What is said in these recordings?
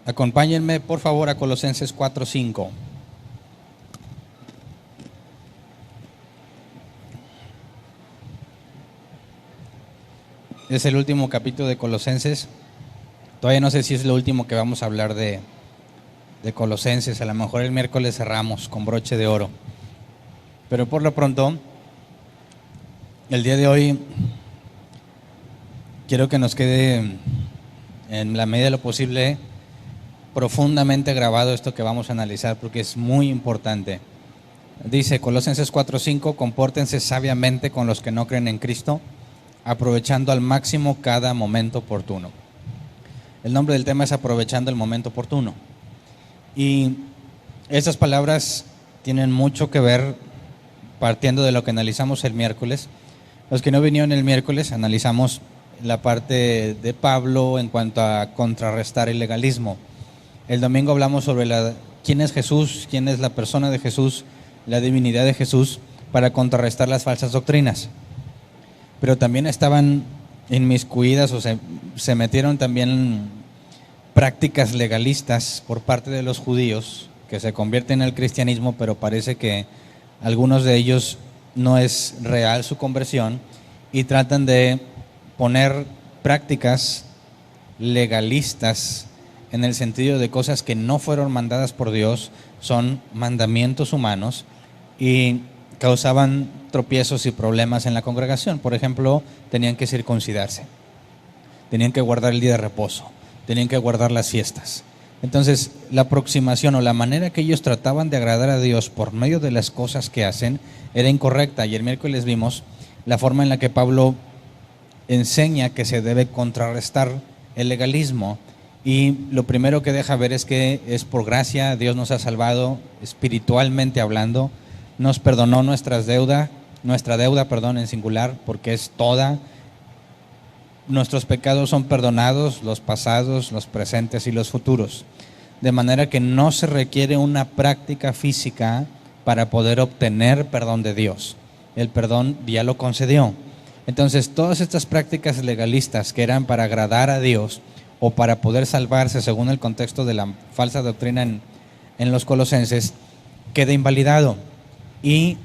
Acompáñenme por favor a Colosenses 4:5. Es el último capítulo de Colosenses. Todavía no sé si es lo último que vamos a hablar de Colosenses. A lo mejor el miércoles cerramos con broche de oro. Pero por lo pronto, el día de hoy quiero que nos quede, en la medida de lo posible, profundamente grabado esto que vamos a analizar, porque es muy importante. Dice Colosenses 4:5: compórtense sabiamente con los que no creen en Cristo, aprovechando al máximo cada momento oportuno. El nombre del tema es aprovechando el momento oportuno. Y estas palabras tienen mucho que ver, partiendo de lo que analizamos el miércoles. Los que no vinieron el miércoles, analizamos la parte de Pablo en cuanto a contrarrestar el legalismo. El domingo hablamos sobre quién es Jesús, quién es la persona de Jesús, la divinidad de Jesús, para contrarrestar las falsas doctrinas. Pero también estaban inmiscuidas o se metieron también prácticas legalistas por parte de los judíos que se convierten al cristianismo, pero parece que algunos de ellos no es real su conversión y tratan de poner prácticas legalistas en el sentido de cosas que no fueron mandadas por Dios, son mandamientos humanos y causaban tropiezos y problemas en la congregación. Por ejemplo, tenían que circuncidarse, tenían que guardar el día de reposo, tenían que guardar las fiestas. Entonces, la aproximación o la manera que ellos trataban de agradar a Dios por medio de las cosas que hacen era incorrecta. Y el miércoles vimos la forma en la que Pablo enseña que se debe contrarrestar el legalismo. Y lo primero que deja ver es que es por gracia, Dios nos ha salvado espiritualmente hablando, nos perdonó nuestra deuda en singular, porque es toda. Nuestros pecados son perdonados, los pasados, los presentes y los futuros. De manera que no se requiere una práctica física para poder obtener perdón de Dios. El perdón ya lo concedió. Entonces, todas estas prácticas legalistas que eran para agradar a Dios o para poder salvarse, según el contexto de la falsa doctrina en los colosenses, queda invalidado. Y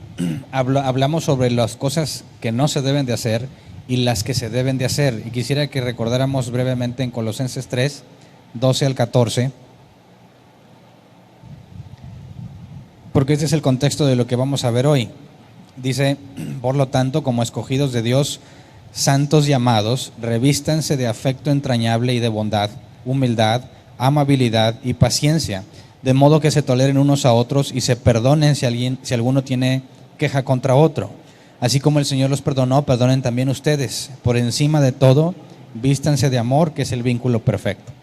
hablamos sobre las cosas que no se deben de hacer y las que se deben de hacer. Y quisiera que recordáramos brevemente en Colosenses 3, 12 al 14, porque este es el contexto de lo que vamos a ver hoy. Dice: por lo tanto, como escogidos de Dios, santos y amados, revístanse de afecto entrañable y de bondad, humildad, amabilidad y paciencia, de modo que se toleren unos a otros y se perdonen si alguno tiene queja contra otro. Así como el Señor los perdonó, perdonen también ustedes. Por encima de todo, vístanse de amor, que es el vínculo perfecto.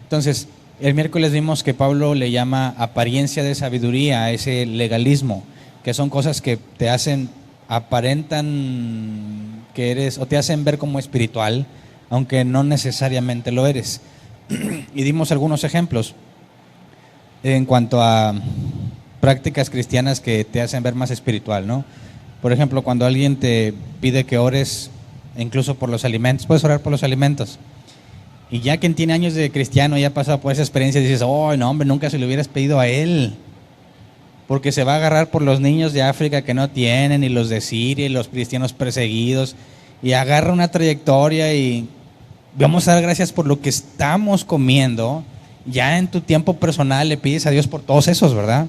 Entonces, el miércoles vimos que Pablo le llama apariencia de sabiduría a ese legalismo, que son cosas que te aparentan que eres, o te hacen ver como espiritual, aunque no necesariamente lo eres. Y dimos algunos ejemplos en cuanto a prácticas cristianas que te hacen ver más espiritual, ¿no? Por ejemplo, cuando alguien te pide que ores incluso por los alimentos, puedes orar por los alimentos. Y ya quien tiene años de cristiano ya ha pasado por esa experiencia y dices: oh, no, hombre, nunca se lo hubieras pedido a él. Porque se va a agarrar por los niños de África que no tienen, y los de Siria, y los cristianos perseguidos, y agarra una trayectoria y vamos a dar gracias por lo que estamos comiendo. Ya en tu tiempo personal le pides a Dios por todos esos, ¿verdad?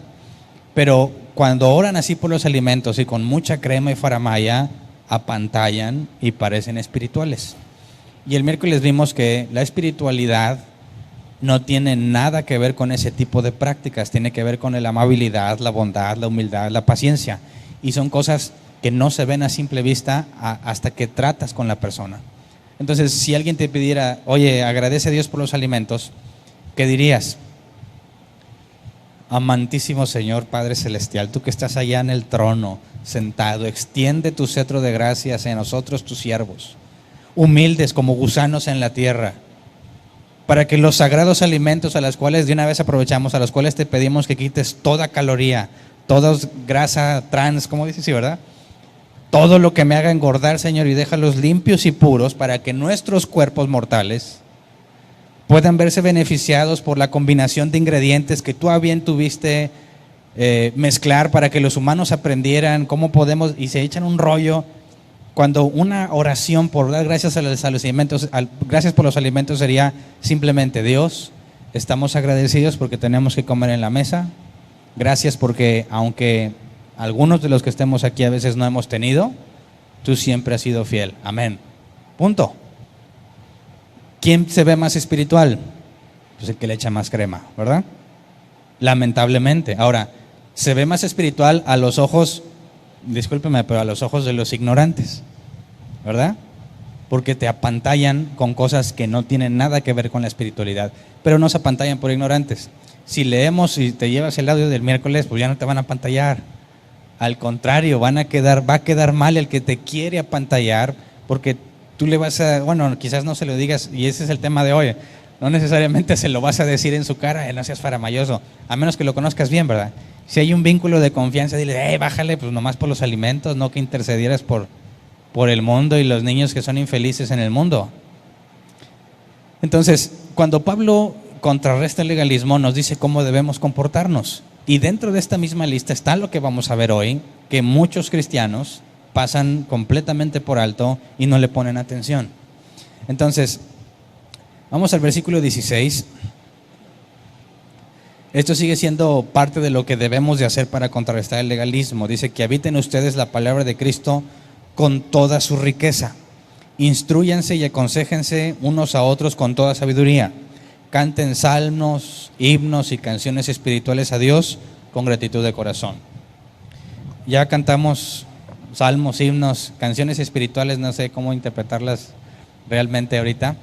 Pero cuando oran así por los alimentos y con mucha crema y faramaya, apantallan y parecen espirituales. Y el miércoles vimos que la espiritualidad no tiene nada que ver con ese tipo de prácticas, tiene que ver con la amabilidad, la bondad, la humildad, la paciencia. Y son cosas que no se ven a simple vista hasta que tratas con la persona. Entonces, si alguien te pidiera: oye, agradece a Dios por los alimentos, ¿qué dirías? Amantísimo Señor Padre Celestial, tú que estás allá en el trono, sentado, extiende tu cetro de gracia hacia nosotros, tus siervos, humildes como gusanos en la tierra, para que los sagrados alimentos a los cuales de una vez aprovechamos, a los cuales te pedimos que quites toda caloría, toda grasa trans, como dices, sí, ¿verdad? Todo lo que me haga engordar, Señor, y déjalos limpios y puros, para que nuestros cuerpos mortales puedan verse beneficiados por la combinación de ingredientes que tú a bien tuviste mezclar para que los humanos aprendieran cómo podemos, y se echan un rollo, cuando una oración por dar gracias a los alimentos, gracias por los alimentos sería simplemente: Dios, estamos agradecidos porque tenemos que comer en la mesa, gracias porque aunque algunos de los que estemos aquí a veces no hemos tenido, tú siempre has sido fiel, amén, punto. ¿Quién se ve más espiritual? Pues el que le echa más crema, ¿verdad? Lamentablemente. Ahora, se ve más espiritual a los ojos, discúlpeme, pero a los ojos de los ignorantes, ¿verdad? Porque te apantallan con cosas que no tienen nada que ver con la espiritualidad, pero no se apantallan por ignorantes. Si leemos y te llevas el audio del miércoles, pues ya no te van a apantallar. Al contrario, va a quedar mal el que te quiere apantallar, porque tú le vas a, bueno, quizás no se lo digas, y ese es el tema de hoy, no necesariamente se lo vas a decir en su cara, no seas faramayoso, a menos que lo conozcas bien, ¿verdad? Si hay un vínculo de confianza, dile, bájale, pues nomás por los alimentos, no que intercedieras por el mundo y los niños que son infelices en el mundo. Entonces, cuando Pablo contrarresta el legalismo, nos dice cómo debemos comportarnos. Y dentro de esta misma lista está lo que vamos a ver hoy, que muchos cristianos pasan completamente por alto y no le ponen atención. Entonces, vamos al versículo 16. Esto sigue siendo parte de lo que debemos de hacer para contrarrestar el legalismo. Dice que habiten ustedes la palabra de Cristo con toda su riqueza. Instrúyanse y aconséjense unos a otros con toda sabiduría. Canten salmos, himnos y canciones espirituales a Dios con gratitud de corazón. Ya cantamos salmos, himnos, canciones espirituales, no sé cómo interpretarlas realmente ahorita,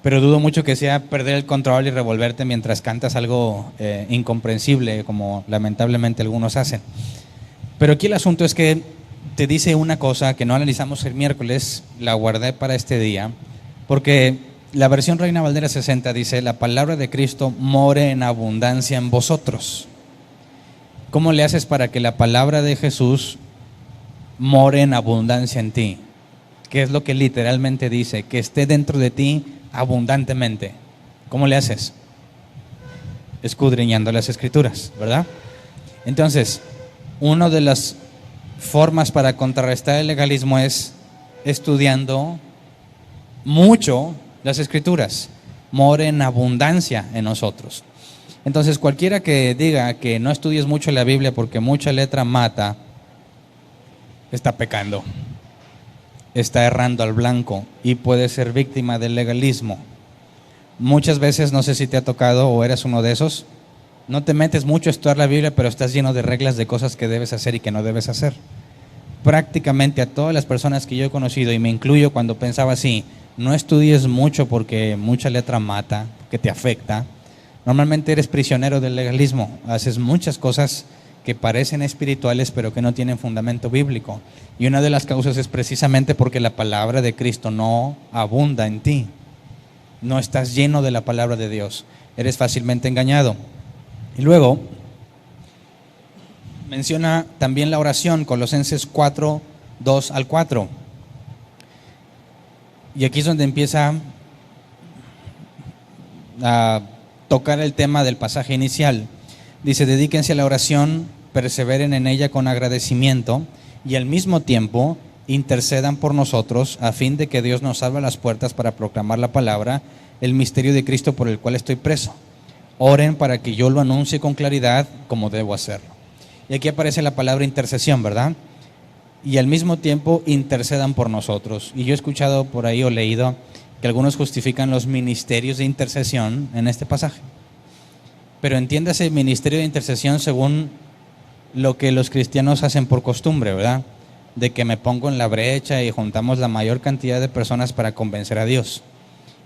pero dudo mucho que sea perder el control y revolverte mientras cantas algo incomprensible, como lamentablemente algunos hacen. Pero aquí el asunto es que te dice una cosa que no analizamos el miércoles, la guardé para este día, porque la versión Reina Valera 60 dice: la palabra de Cristo more en abundancia en vosotros. ¿Cómo le haces para que la palabra de Jesús more en abundancia en ti? ¿Qué es lo que literalmente dice? Que esté dentro de ti abundantemente. ¿Cómo le haces? Escudriñando las Escrituras, ¿verdad? Entonces, una de las formas para contrarrestar el legalismo es estudiando mucho las Escrituras. More en abundancia en nosotros. Entonces, cualquiera que diga que no estudies mucho la Biblia porque mucha letra mata, está pecando, está errando al blanco y puede ser víctima del legalismo. Muchas veces, no sé si te ha tocado o eres uno de esos, no te metes mucho a estudiar la Biblia, pero estás lleno de reglas de cosas que debes hacer y que no debes hacer. Prácticamente a todas las personas que yo he conocido, y me incluyo cuando pensaba así, no estudies mucho porque mucha letra mata, que te afecta. Normalmente eres prisionero del legalismo, haces muchas cosas que parecen espirituales pero que no tienen fundamento bíblico. Y una de las causas es precisamente porque la palabra de Cristo no abunda en ti. No estás lleno de la palabra de Dios, eres fácilmente engañado. Y luego menciona también la oración, Colosenses 4, 2 al 4. Y aquí es donde empieza a tocar el tema del pasaje inicial. Dice: dedíquense a la oración, perseveren en ella con agradecimiento y al mismo tiempo intercedan por nosotros a fin de que Dios nos abra las puertas para proclamar la palabra, el misterio de Cristo por el cual estoy preso. Oren para que yo lo anuncie con claridad como debo hacerlo. Y aquí aparece la palabra intercesión, ¿verdad? Y al mismo tiempo intercedan por nosotros. Y yo he escuchado por ahí o leído que algunos justifican los ministerios de intercesión en este pasaje. Pero entiéndase ministerio de intercesión según lo que los cristianos hacen por costumbre, ¿verdad? De que me pongo en la brecha y juntamos la mayor cantidad de personas para convencer a Dios.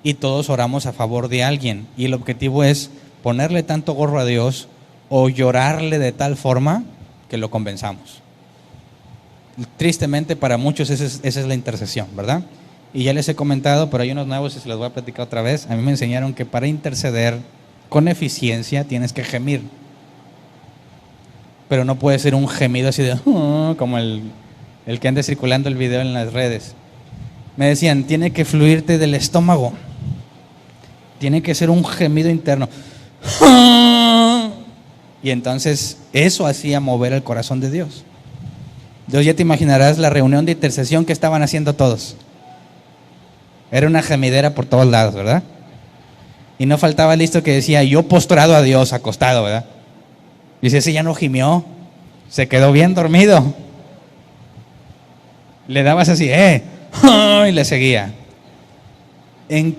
Y todos oramos a favor de alguien. Y el objetivo es ponerle tanto gorro a Dios o llorarle de tal forma que lo convenzamos. Tristemente para muchos esa es la intercesión, ¿verdad? Y ya les he comentado, pero hay unos nuevos y se los voy a platicar otra vez. A mí me enseñaron que para interceder con eficiencia tienes que gemir. Pero no puede ser un gemido así de como el que anda circulando el video en las redes. Me decían, tiene que fluirte del estómago. Tiene que ser un gemido interno. Y entonces eso hacía mover el corazón de Dios. Entonces ya te imaginarás la reunión de intercesión que estaban haciendo todos. Era una gemidera por todos lados, ¿verdad? Y no faltaba listo que decía, yo postrado a Dios, acostado, ¿verdad? Dice, ese ya no gimió, se quedó bien dormido. Le dabas así, y le seguía. ¿En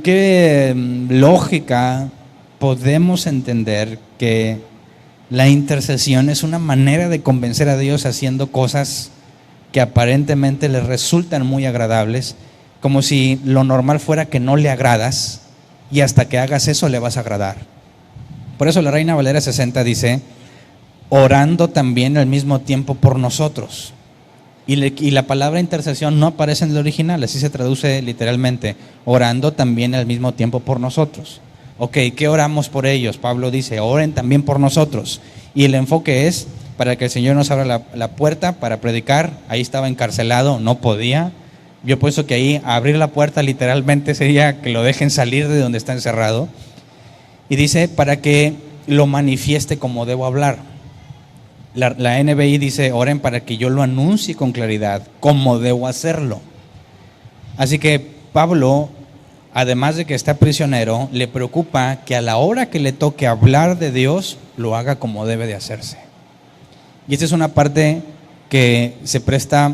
qué lógica podemos entender que la intercesión es una manera de convencer a Dios haciendo cosas que aparentemente le resultan muy agradables, como si lo normal fuera que no le agradas y hasta que hagas eso le vas a agradar? Por eso la Reina Valera 60 dice, orando también al mismo tiempo por nosotros. Y la palabra intercesión no aparece en el original, así se traduce literalmente, orando también al mismo tiempo por nosotros. Ok, ¿qué oramos por ellos? Pablo dice, oren también por nosotros. Y el enfoque es para que el Señor nos abra la puerta para predicar. Ahí estaba encarcelado, no podía. Yo pienso que ahí abrir la puerta literalmente sería que lo dejen salir de donde está encerrado. Y dice, para que lo manifieste como debo hablar. La NBI dice, oren para que yo lo anuncie con claridad, como debo hacerlo. Así que Pablo, además de que está prisionero, le preocupa que a la hora que le toque hablar de Dios, lo haga como debe de hacerse. Y esta es una parte que se presta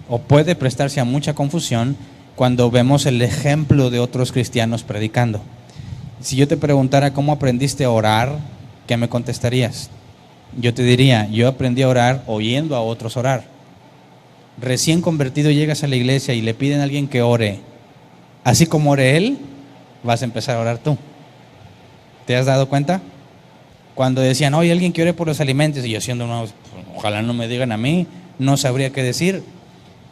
o puede prestarse a mucha confusión cuando vemos el ejemplo de otros cristianos predicando. Si yo te preguntara cómo aprendiste a orar, ¿qué me contestarías? Yo te diría, yo aprendí a orar oyendo a otros orar. Recién convertido llegas a la iglesia y le piden a alguien que ore, así como ore él, vas a empezar a orar tú. ¿Te has dado cuenta? Cuando decían, oye, alguien que ore por los alimentos, y yo siendo uno, ojalá no me digan a mí, no sabría qué decir.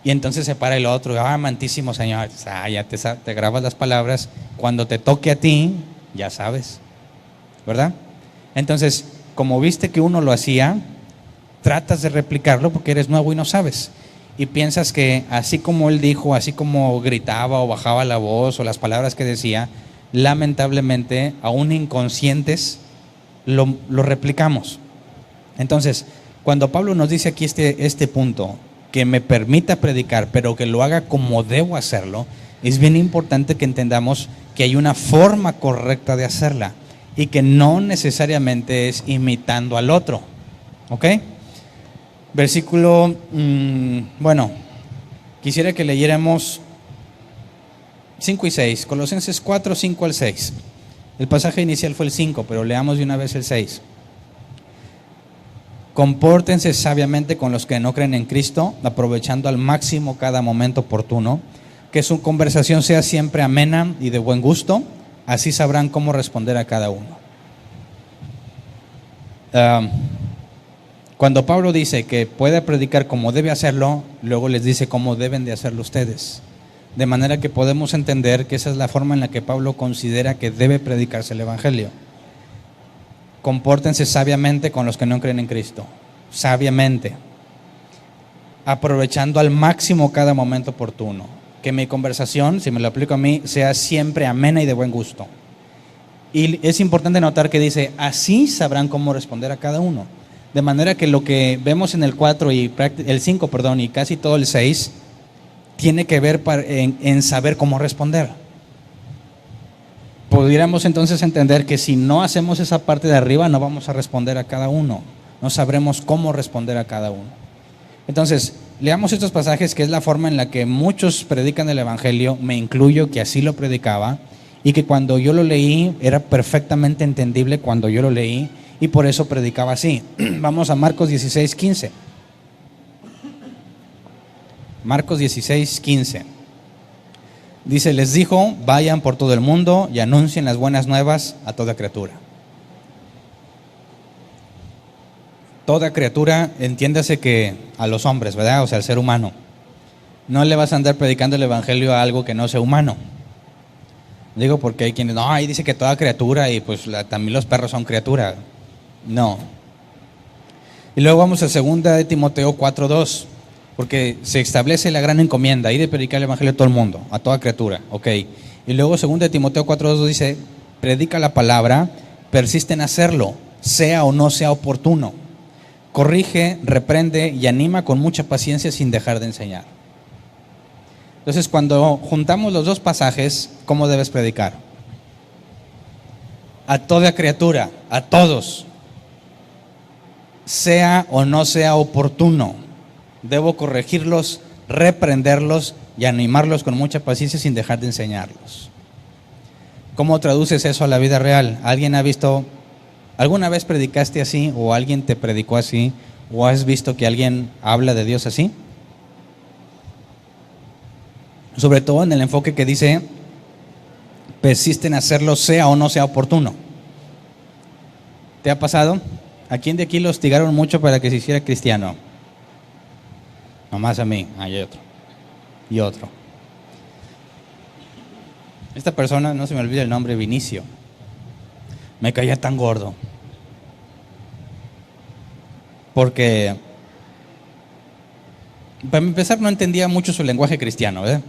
Y entonces se para el otro, amantísimo Señor, ya te grabas las palabras, cuando te toque a ti, ya sabes, ¿verdad? Entonces, como viste que uno lo hacía, tratas de replicarlo porque eres nuevo y no sabes. Y piensas que así como él dijo, así como gritaba o bajaba la voz o las palabras que decía, lamentablemente, aún inconscientes, lo replicamos. Entonces, cuando Pablo nos dice aquí este punto, que me permita predicar, pero que lo haga como debo hacerlo, es bien importante que entendamos que hay una forma correcta de hacerla. Y que no necesariamente es imitando al otro. ¿Ok? Versículo, quisiera que leyéramos 5 y 6, Colosenses 4, 5 al 6. El pasaje inicial fue el 5, pero leamos de una vez el 6. Compórtense sabiamente con los que no creen en Cristo, aprovechando al máximo cada momento oportuno, que su conversación sea siempre amena y de buen gusto. Así sabrán cómo responder a cada uno. Cuando Pablo dice que puede predicar como debe hacerlo, luego les dice cómo deben de hacerlo ustedes. De manera que podemos entender que esa es la forma en la que Pablo considera que debe predicarse el Evangelio. Compórtense sabiamente con los que no creen en Cristo. Sabiamente. Aprovechando al máximo cada momento oportuno. Que mi conversación, si me lo aplico a mí, sea siempre amena y de buen gusto. Y es importante notar que dice, así sabrán cómo responder a cada uno. De manera que lo que vemos en el 4 y el 5, y casi todo el 6, tiene que ver en saber cómo responder. Pudiéramos entonces entender que si no hacemos esa parte de arriba, no vamos a responder a cada uno. No sabremos cómo responder a cada uno. Entonces, leamos estos pasajes, que es la forma en la que muchos predican el Evangelio, me incluyo, que así lo predicaba, y que cuando yo lo leí era perfectamente entendible cuando yo lo leí, y por eso predicaba así. Vamos a Marcos 16, 15. Marcos 16, 15. Dice, les dijo, vayan por todo el mundo y anuncien las buenas nuevas a toda criatura. Toda criatura, entiéndase que a los hombres, ¿verdad? O sea, al ser humano. No le vas a andar predicando el Evangelio a algo que no sea humano. Digo porque hay quienes, no, ahí dice que toda criatura y pues también los perros son criatura. No. Y luego vamos a 2 de Timoteo 4:2. Porque se establece la gran encomienda, ir y predicar el evangelio a todo el mundo, a toda criatura, ok. Y luego 2 Timoteo 4:2 dice, predica la palabra, persiste en hacerlo, sea o no sea oportuno. Corrige, reprende y anima con mucha paciencia sin dejar de enseñar. Entonces, cuando juntamos los dos pasajes, ¿cómo debes predicar? A toda criatura, a todos, sea o no sea oportuno. Debo corregirlos, reprenderlos y animarlos con mucha paciencia sin dejar de enseñarlos. ¿Cómo traduces eso a la vida real? ¿Alguien ha visto, alguna vez predicaste así o alguien te predicó así o has visto que alguien habla de Dios así? Sobre todo en el enfoque que dice, persiste en hacerlo sea o no sea oportuno. ¿Te ha pasado? ¿A quién de aquí lo hostigaron mucho para que se hiciera cristiano? Nomás a mí, hay otro. Y otro. Esta persona, no se me olvida el nombre, Vinicio. Me caía tan gordo. Porque, para empezar, no entendía mucho su lenguaje cristiano, ¿verdad?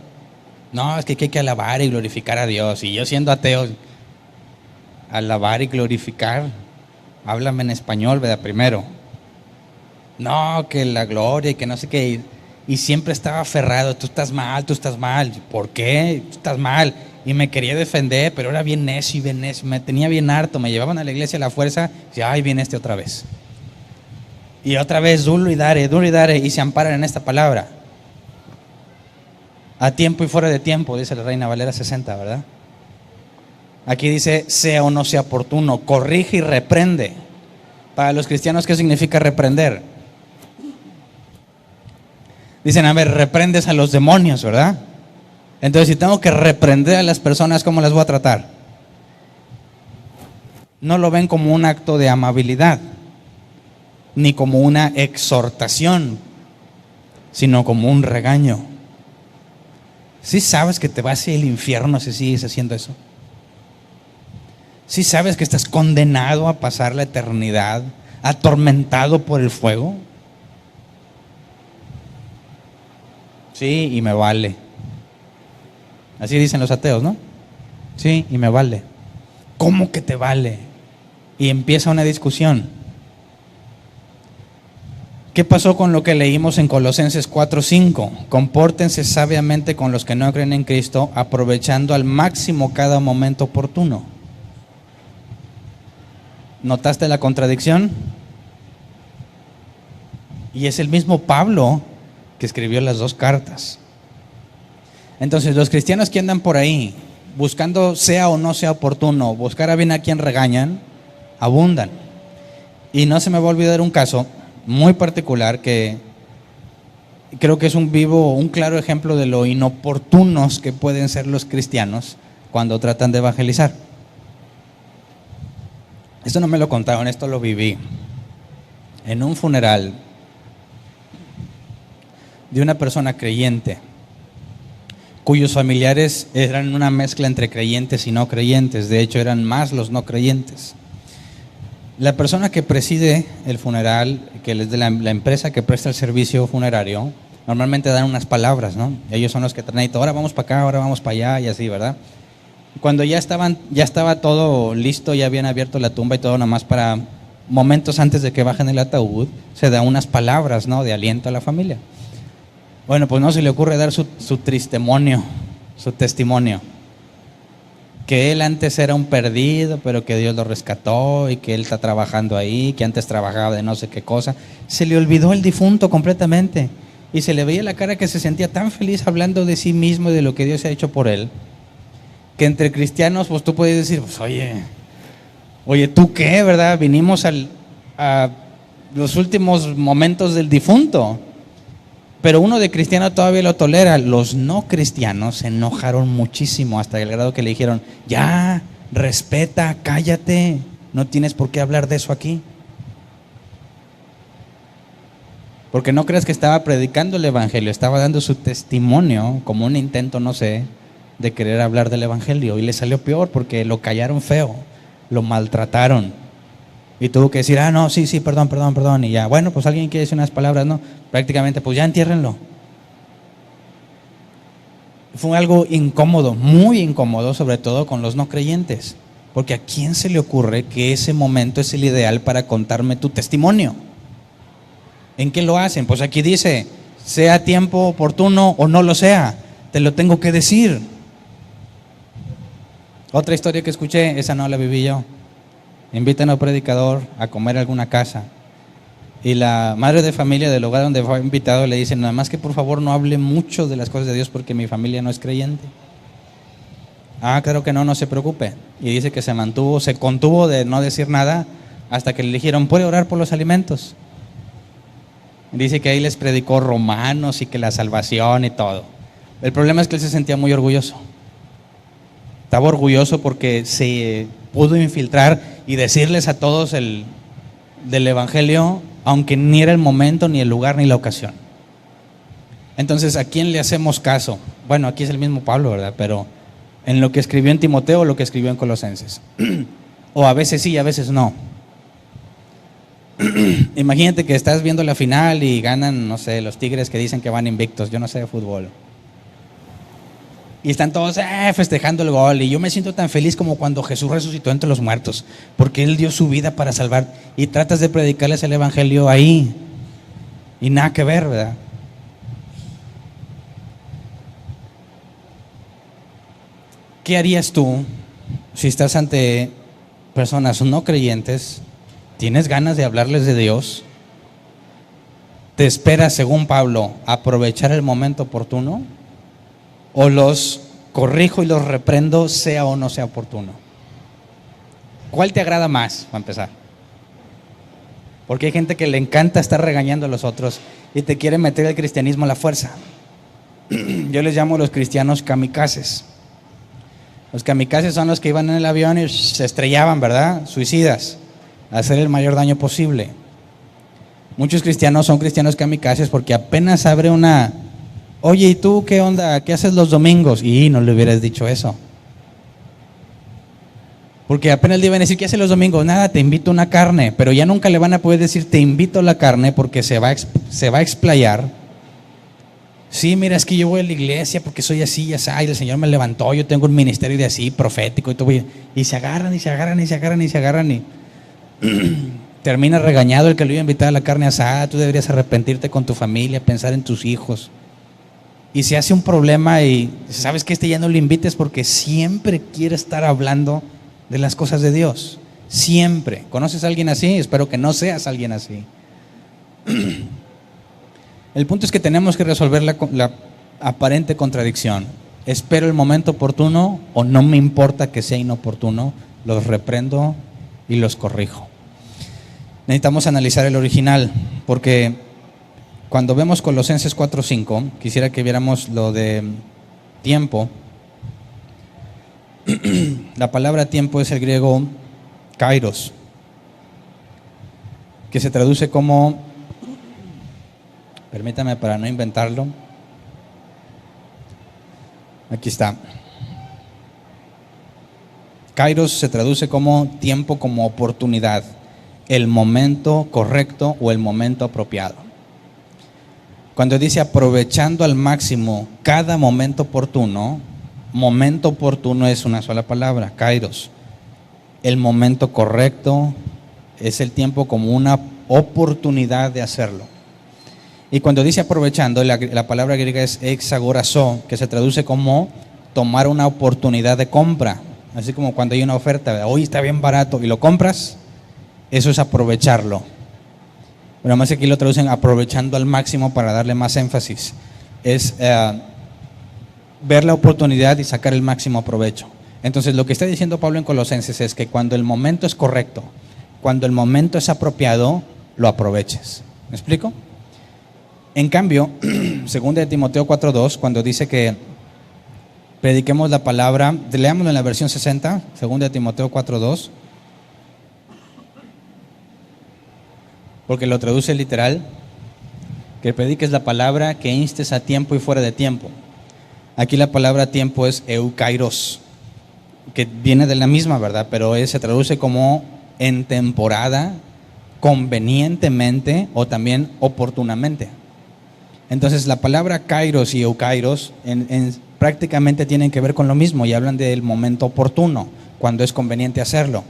No, es que hay que alabar y glorificar a Dios. Y yo siendo ateo, alabar y glorificar, háblame en español, ¿verdad? Primero. No, que la gloria y que no sé qué. Y siempre estaba aferrado, tú estás mal. ¿Por qué? Tú estás mal. Y me quería defender, pero era bien necio, me tenía bien harto. Me llevaban a la iglesia a la fuerza y ay, viene este otra vez. Y otra vez, duro y dare, y se amparan en esta palabra. A tiempo y fuera de tiempo, dice la Reina Valera 60, ¿verdad? Aquí dice, sea o no sea oportuno, corrige y reprende. Para los cristianos, ¿qué significa reprender? Dicen, a ver, reprendes a los demonios, ¿verdad? Entonces, si tengo que reprender a las personas, ¿cómo las voy a tratar? No lo ven como un acto de amabilidad, ni como una exhortación, sino como un regaño. ¿Sí sabes que te vas al infierno si sigues haciendo eso? ¿Sí sabes que estás condenado a pasar la eternidad atormentado por el fuego? Sí, y me vale. Así dicen los ateos, ¿no? Sí, y me vale. ¿Cómo que te vale? Y empieza una discusión. ¿Qué pasó con lo que leímos en Colosenses 4:5? Compórtense sabiamente con los que no creen en Cristo, aprovechando al máximo cada momento oportuno. ¿Notaste la contradicción? Y es el mismo Pablo que escribió las dos cartas. Entonces, los cristianos que andan por ahí buscando sea o no sea oportuno, buscar a bien a quien regañan, abundan. Y no se me va a olvidar un caso muy particular que creo que es un claro ejemplo de lo inoportunos que pueden ser los cristianos cuando tratan de evangelizar. Esto no me lo contaron, esto lo viví en un funeral de una persona creyente cuyos familiares eran una mezcla entre creyentes y no creyentes. De hecho, eran más los no creyentes. La persona que preside el funeral, que es de la empresa que presta el servicio funerario, normalmente dan unas palabras, ¿no? Ellos son los que traen ahora vamos para acá, ahora vamos para allá y así, ¿verdad? Cuando ya estaba todo listo, ya habían abierto la tumba y todo, nomás para momentos antes de que bajen el ataúd, se da unas palabras, ¿no?, de aliento a la familia. Bueno, pues no se le ocurre dar su testimonio. Que él antes era un perdido, pero que Dios lo rescató y que él está trabajando ahí, que antes trabajaba de no sé qué cosa. Se le olvidó el difunto completamente y se le veía la cara que se sentía tan feliz hablando de sí mismo y de lo que Dios ha hecho por él, que entre cristianos, pues tú puedes decir, pues oye, ¿tú qué, verdad? Vinimos a los últimos momentos del difunto. Pero uno de cristiano todavía lo tolera. Los no cristianos se enojaron muchísimo hasta el grado que le dijeron, ya, respeta, cállate, no tienes por qué hablar de eso aquí. Porque no creas que estaba predicando el evangelio, estaba dando su testimonio como un intento, no sé, de querer hablar del evangelio. Y le salió peor porque lo callaron feo, lo maltrataron. Y tuvo que decir, no, sí, perdón. Y ya, bueno, pues alguien quiere decir unas palabras, ¿no? Prácticamente, pues ya entiérrenlo. Fue algo incómodo, muy incómodo, sobre todo con los no creyentes. Porque ¿a quién se le ocurre que ese momento es el ideal para contarme tu testimonio? ¿En qué lo hacen? Pues aquí dice, sea tiempo oportuno o no lo sea, te lo tengo que decir. Otra historia que escuché, esa no la viví yo. Invitan a un predicador a comer a alguna casa. Y la madre de familia del lugar donde fue invitado le dice, nada más que por favor no hable mucho de las cosas de Dios porque mi familia no es creyente. Claro que no se preocupe. Y dice que se contuvo de no decir nada hasta que le dijeron, ¿puede orar por los alimentos? Dice que ahí les predicó Romanos y que la salvación y todo. El problema es que él se sentía muy orgulloso. Estaba orgulloso porque se pudo infiltrar y decirles a todos del evangelio, aunque ni era el momento, ni el lugar, ni la ocasión. Entonces, ¿a quién le hacemos caso? Bueno, aquí es el mismo Pablo, ¿verdad? Pero en lo que escribió en Timoteo o lo que escribió en Colosenses. O a veces sí, a veces no. Imagínate que estás viendo la final y ganan, no sé, los Tigres que dicen que van invictos, yo no sé de fútbol. Y están todos festejando el gol. Y yo me siento tan feliz como cuando Jesús resucitó entre los muertos, porque Él dio su vida para salvar. Y tratas de predicarles el evangelio ahí. Y nada que ver, ¿verdad? ¿Qué harías tú si estás ante personas no creyentes? ¿Tienes ganas de hablarles de Dios? ¿Te esperas, según Pablo, aprovechar el momento oportuno? ¿O los corrijo y los reprendo, sea o no sea oportuno? ¿Cuál te agrada más, para empezar? Porque hay gente que le encanta estar regañando a los otros y te quiere meter el cristianismo a la fuerza. Yo les llamo los cristianos kamikazes. Los kamikazes son los que iban en el avión y se estrellaban, ¿verdad? Suicidas, a hacer el mayor daño posible. Muchos cristianos son cristianos kamikazes porque apenas abre una... Oye, ¿y tú qué onda? ¿Qué haces los domingos? Y no le hubieras dicho eso. Porque apenas le iban a decir, ¿qué haces los domingos? Nada, te invito a una carne. Pero ya nunca le van a poder decir, te invito a la carne, porque se va a explayar. Sí, mira, es que yo voy a la iglesia porque soy así y así, y el Señor me levantó, yo tengo un ministerio de así, profético, y todo. Y se agarran, y termina regañado el que lo iba a invitar a la carne asada. Tú deberías arrepentirte con tu familia, pensar en tus hijos. Y se hace un problema y sabes que ya no lo invites porque siempre quiere estar hablando de las cosas de Dios. Siempre. ¿Conoces a alguien así? Espero que no seas alguien así. El punto es que tenemos que resolver la aparente contradicción. Espero el momento oportuno o no me importa que sea inoportuno, los reprendo y los corrijo. Necesitamos analizar el original porque cuando vemos Colosenses 4:5, quisiera que viéramos lo de tiempo. La palabra tiempo es el griego kairos, que se traduce como, permítame para no inventarlo, aquí está. Kairos se traduce como tiempo, como oportunidad, el momento correcto o el momento apropiado. Cuando dice aprovechando al máximo cada momento oportuno es una sola palabra, kairos. El momento correcto es el tiempo como una oportunidad de hacerlo. Y cuando dice aprovechando, la palabra griega es exagorazo, que se traduce como tomar una oportunidad de compra. Así como cuando hay una oferta, hoy está bien barato y lo compras, eso es aprovecharlo. Pero más aquí lo traducen aprovechando al máximo para darle más énfasis. Es ver la oportunidad y sacar el máximo provecho. Entonces lo que está diciendo Pablo en Colosenses es que cuando el momento es correcto, cuando el momento es apropiado, lo aproveches. ¿Me explico? En cambio, 2 de Timoteo 4:2, cuando dice que prediquemos la palabra, leámoslo en la versión 60, 2 de Timoteo 4:2. Porque lo traduce literal, que prediques la palabra, que instes a tiempo y fuera de tiempo. Aquí la palabra tiempo es eukairos, que viene de la misma, ¿verdad? Pero se traduce como en temporada, convenientemente o también oportunamente. Entonces la palabra kairos y eukairos prácticamente tienen que ver con lo mismo y hablan del momento oportuno, cuando es conveniente hacerlo.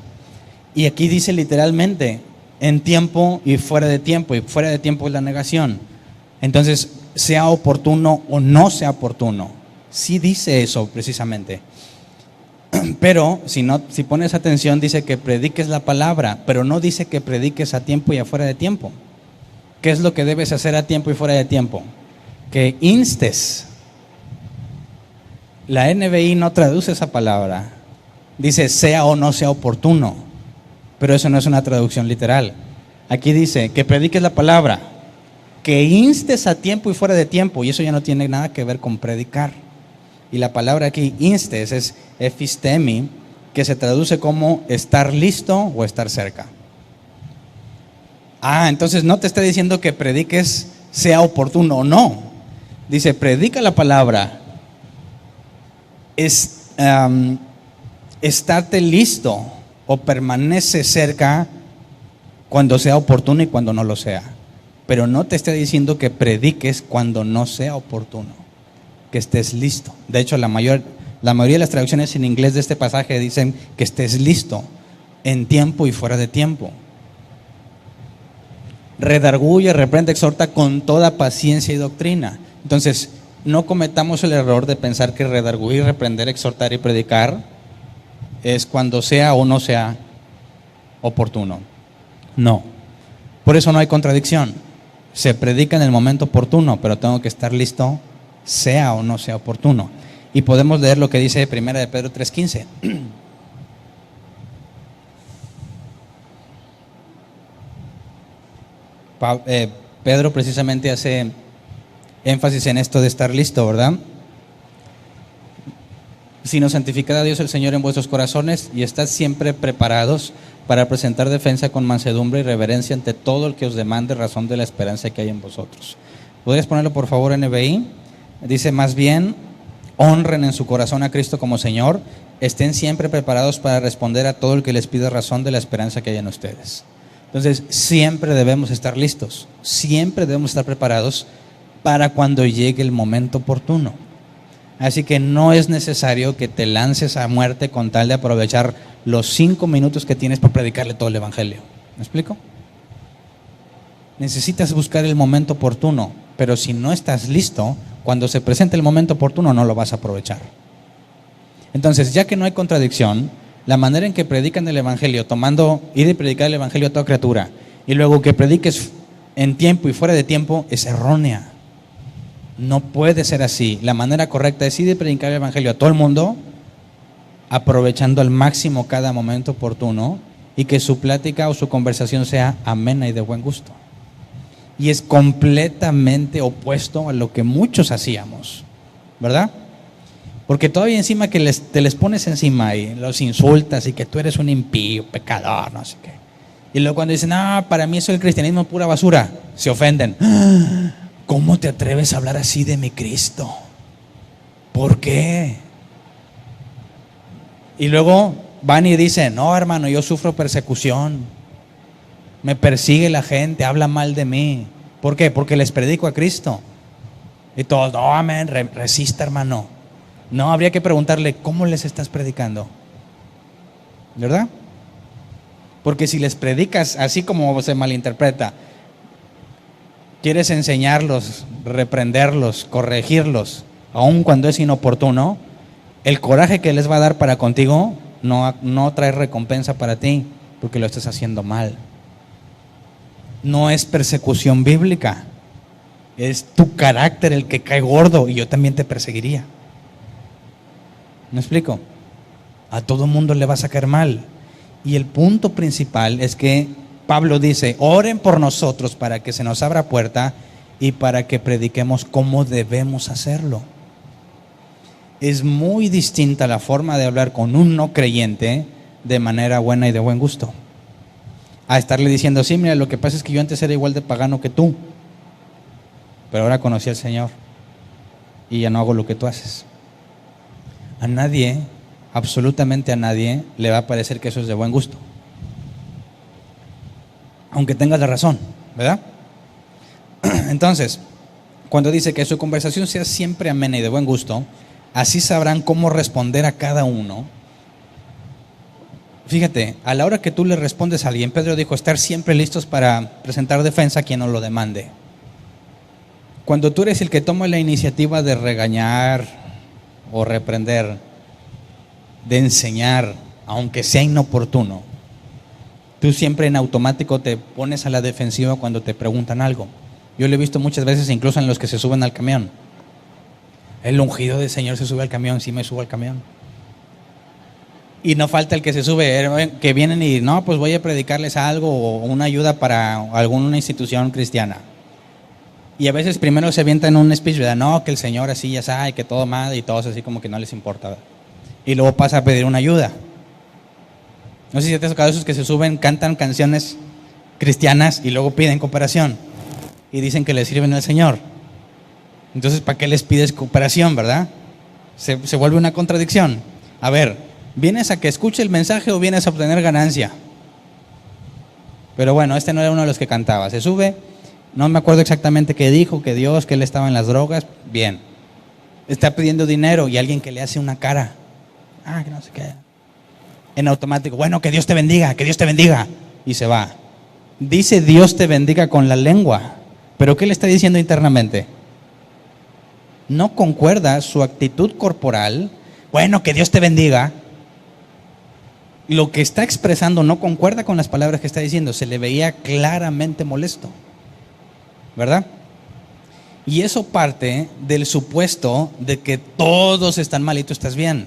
Y aquí dice literalmente en tiempo y fuera de tiempo, y fuera de tiempo es la negación. Entonces, sea oportuno o no sea oportuno, sí dice eso precisamente. Pero si pones atención, dice que prediques la palabra, pero no dice que prediques a tiempo y afuera de tiempo. ¿Qué es lo que debes hacer a tiempo y fuera de tiempo? Que instes. La NBI no traduce esa palabra. Dice sea o no sea oportuno, pero eso no es una traducción literal. Aquí dice que prediques la palabra, que instes a tiempo y fuera de tiempo, y eso ya no tiene nada que ver con predicar. Y la palabra aquí, instes, es epistemi, que se traduce como estar listo o estar cerca. Entonces no te está diciendo que prediques sea oportuno o no. Dice, predica la palabra, estate listo o permanece cerca cuando sea oportuno y cuando no lo sea. Pero no te está diciendo que prediques cuando no sea oportuno, que estés listo. De hecho, la mayoría de las traducciones en inglés de este pasaje dicen que estés listo en tiempo y fuera de tiempo. Redarguye, reprende, exhorta con toda paciencia y doctrina. Entonces, no cometamos el error de pensar que redarguir, reprender, exhortar y predicar es cuando sea o no sea oportuno. No. Por eso no hay contradicción. Se predica en el momento oportuno, pero tengo que estar listo, sea o no sea oportuno. Y podemos leer lo que dice 1 de Pedro 3:15. Pedro precisamente hace énfasis en esto de estar listo, ¿verdad? Sino santificad a Dios el Señor en vuestros corazones y estad siempre preparados para presentar defensa con mansedumbre y reverencia ante todo el que os demande razón de la esperanza que hay en vosotros. ¿Podrías ponerlo por favor en NBI? Dice, más bien, honren en su corazón a Cristo como Señor, estén siempre preparados para responder a todo el que les pida razón de la esperanza que hay en ustedes. Entonces, siempre debemos estar listos, siempre debemos estar preparados para cuando llegue el momento oportuno. Así que no es necesario que te lances a muerte con tal de aprovechar los 5 minutos que tienes para predicarle todo el evangelio. ¿Me explico? Necesitas buscar el momento oportuno, pero si no estás listo, cuando se presente el momento oportuno no lo vas a aprovechar. Entonces, ya que no hay contradicción, la manera en que predican el evangelio, ir y predicar el evangelio a toda criatura, y luego que prediques en tiempo y fuera de tiempo, es errónea. No puede ser así. La manera correcta es ir y predicar el evangelio a todo el mundo, aprovechando al máximo cada momento oportuno, y que su plática o su conversación sea amena y de buen gusto. Y es completamente opuesto a lo que muchos hacíamos, ¿verdad? Porque todavía encima que te les pones encima y los insultas y que tú eres un impío, pecador, no sé qué. Y luego cuando dicen, para mí eso el cristianismo es pura basura, se ofenden. ¿Cómo te atreves a hablar así de mi Cristo? ¿Por qué? Y luego van y dicen, no hermano, yo sufro persecución, me persigue la gente, habla mal de mí. ¿Por qué? Porque les predico a Cristo. Y todos, no, amén, resista hermano. No, habría que preguntarle, ¿cómo les estás predicando? ¿Verdad? Porque si les predicas así como se malinterpreta, quieres enseñarlos, reprenderlos, corregirlos, aun cuando es inoportuno, el coraje que les va a dar para contigo no trae recompensa para ti, porque lo estás haciendo mal. No es persecución bíblica, es tu carácter el que cae gordo, y yo también te perseguiría. ¿Me explico? A todo mundo le va a sacar mal. Y el punto principal es que Pablo dice, oren por nosotros para que se nos abra puerta y para que prediquemos cómo debemos hacerlo. Es muy distinta la forma de hablar con un no creyente de manera buena y de buen gusto, a estarle diciendo, sí, mira, lo que pasa es que yo antes era igual de pagano que tú, pero ahora conocí al Señor y ya no hago lo que tú haces. A nadie, absolutamente a nadie, le va a parecer que eso es de buen gusto. aunque tengas la razón, ¿verdad? Entonces, cuando dice que su conversación sea siempre amena y de buen gusto, así sabrán cómo responder a cada uno. Fíjate, a la hora que tú le respondes a alguien, Pedro dijo, estar siempre listos para presentar defensa a quien nos lo demande. Cuando tú eres el que toma la iniciativa de regañar o reprender, de enseñar, aunque sea inoportuno, tú siempre en automático te pones a la defensiva cuando te preguntan algo. Yo lo he visto muchas veces, incluso en los que se suben al camión. El ungido del Señor se sube al camión, sí me subo al camión. Y no falta el que se sube, que vienen y no, pues voy a predicarles algo o una ayuda para alguna institución cristiana. Y a veces primero se avienta en un speech, ¿verdad? No, que el Señor así ya sabe, que todo mal, y todos así como que no les importa, ¿verdad? Y luego pasa a pedir una ayuda. No sé si te ha tocado esos que se suben, cantan canciones cristianas y luego piden cooperación. Y dicen que le sirven al Señor. Entonces, ¿para qué les pides cooperación, verdad? Se vuelve una contradicción. A ver, ¿vienes a que escuche el mensaje o vienes a obtener ganancia? Pero bueno, este no era uno de los que cantaba. Se sube, no me acuerdo exactamente qué dijo, que Dios, que él estaba en las drogas. Bien. Está pidiendo dinero y alguien que le hace una cara. Que no sé qué. En automático, bueno, que Dios te bendiga, que Dios te bendiga. Y se va. Dice Dios te bendiga con la lengua. ¿Pero qué le está diciendo internamente? No concuerda su actitud corporal. Bueno, que Dios te bendiga. Lo que está expresando no concuerda con las palabras que está diciendo. Se le veía claramente molesto, ¿verdad? Y eso parte del supuesto de que todos están mal y tú estás bien.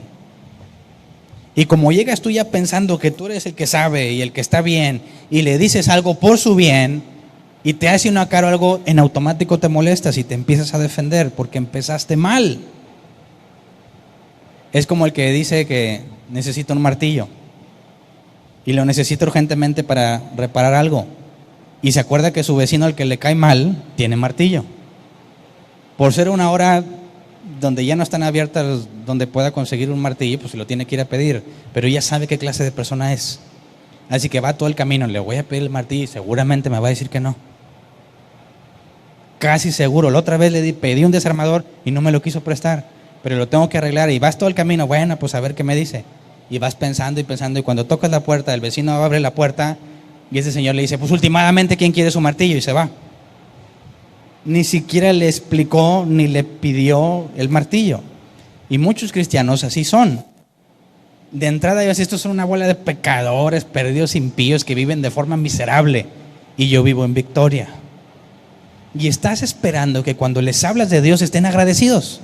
Y como llegas tú ya pensando que tú eres el que sabe y el que está bien, y le dices algo por su bien, y te hace una cara o algo, en automático te molestas y te empiezas a defender porque empezaste mal. Es como el que dice que necesita un martillo y lo necesita urgentemente para reparar algo, y se acuerda que su vecino, al que le cae mal, tiene martillo. Por ser una hora donde ya no están abiertas, donde pueda conseguir un martillo, pues se lo tiene que ir a pedir, pero ya sabe qué clase de persona es. Así que va todo el camino, le voy a pedir el martillo y seguramente me va a decir que no. Casi seguro. La otra vez pedí un desarmador y no me lo quiso prestar, pero lo tengo que arreglar. Y vas todo el camino, bueno, pues a ver qué me dice. Y vas pensando y pensando, y cuando tocas la puerta, el vecino abre la puerta y ese señor le dice, pues últimamente, ¿quién quiere su martillo? Y se va. Ni siquiera le explicó ni le pidió el martillo. Y muchos cristianos así son. De entrada ellos, estos son una bola de pecadores, perdidos, impíos, que viven de forma miserable, y yo vivo en victoria. Y estás esperando que cuando les hablas de Dios estén agradecidos.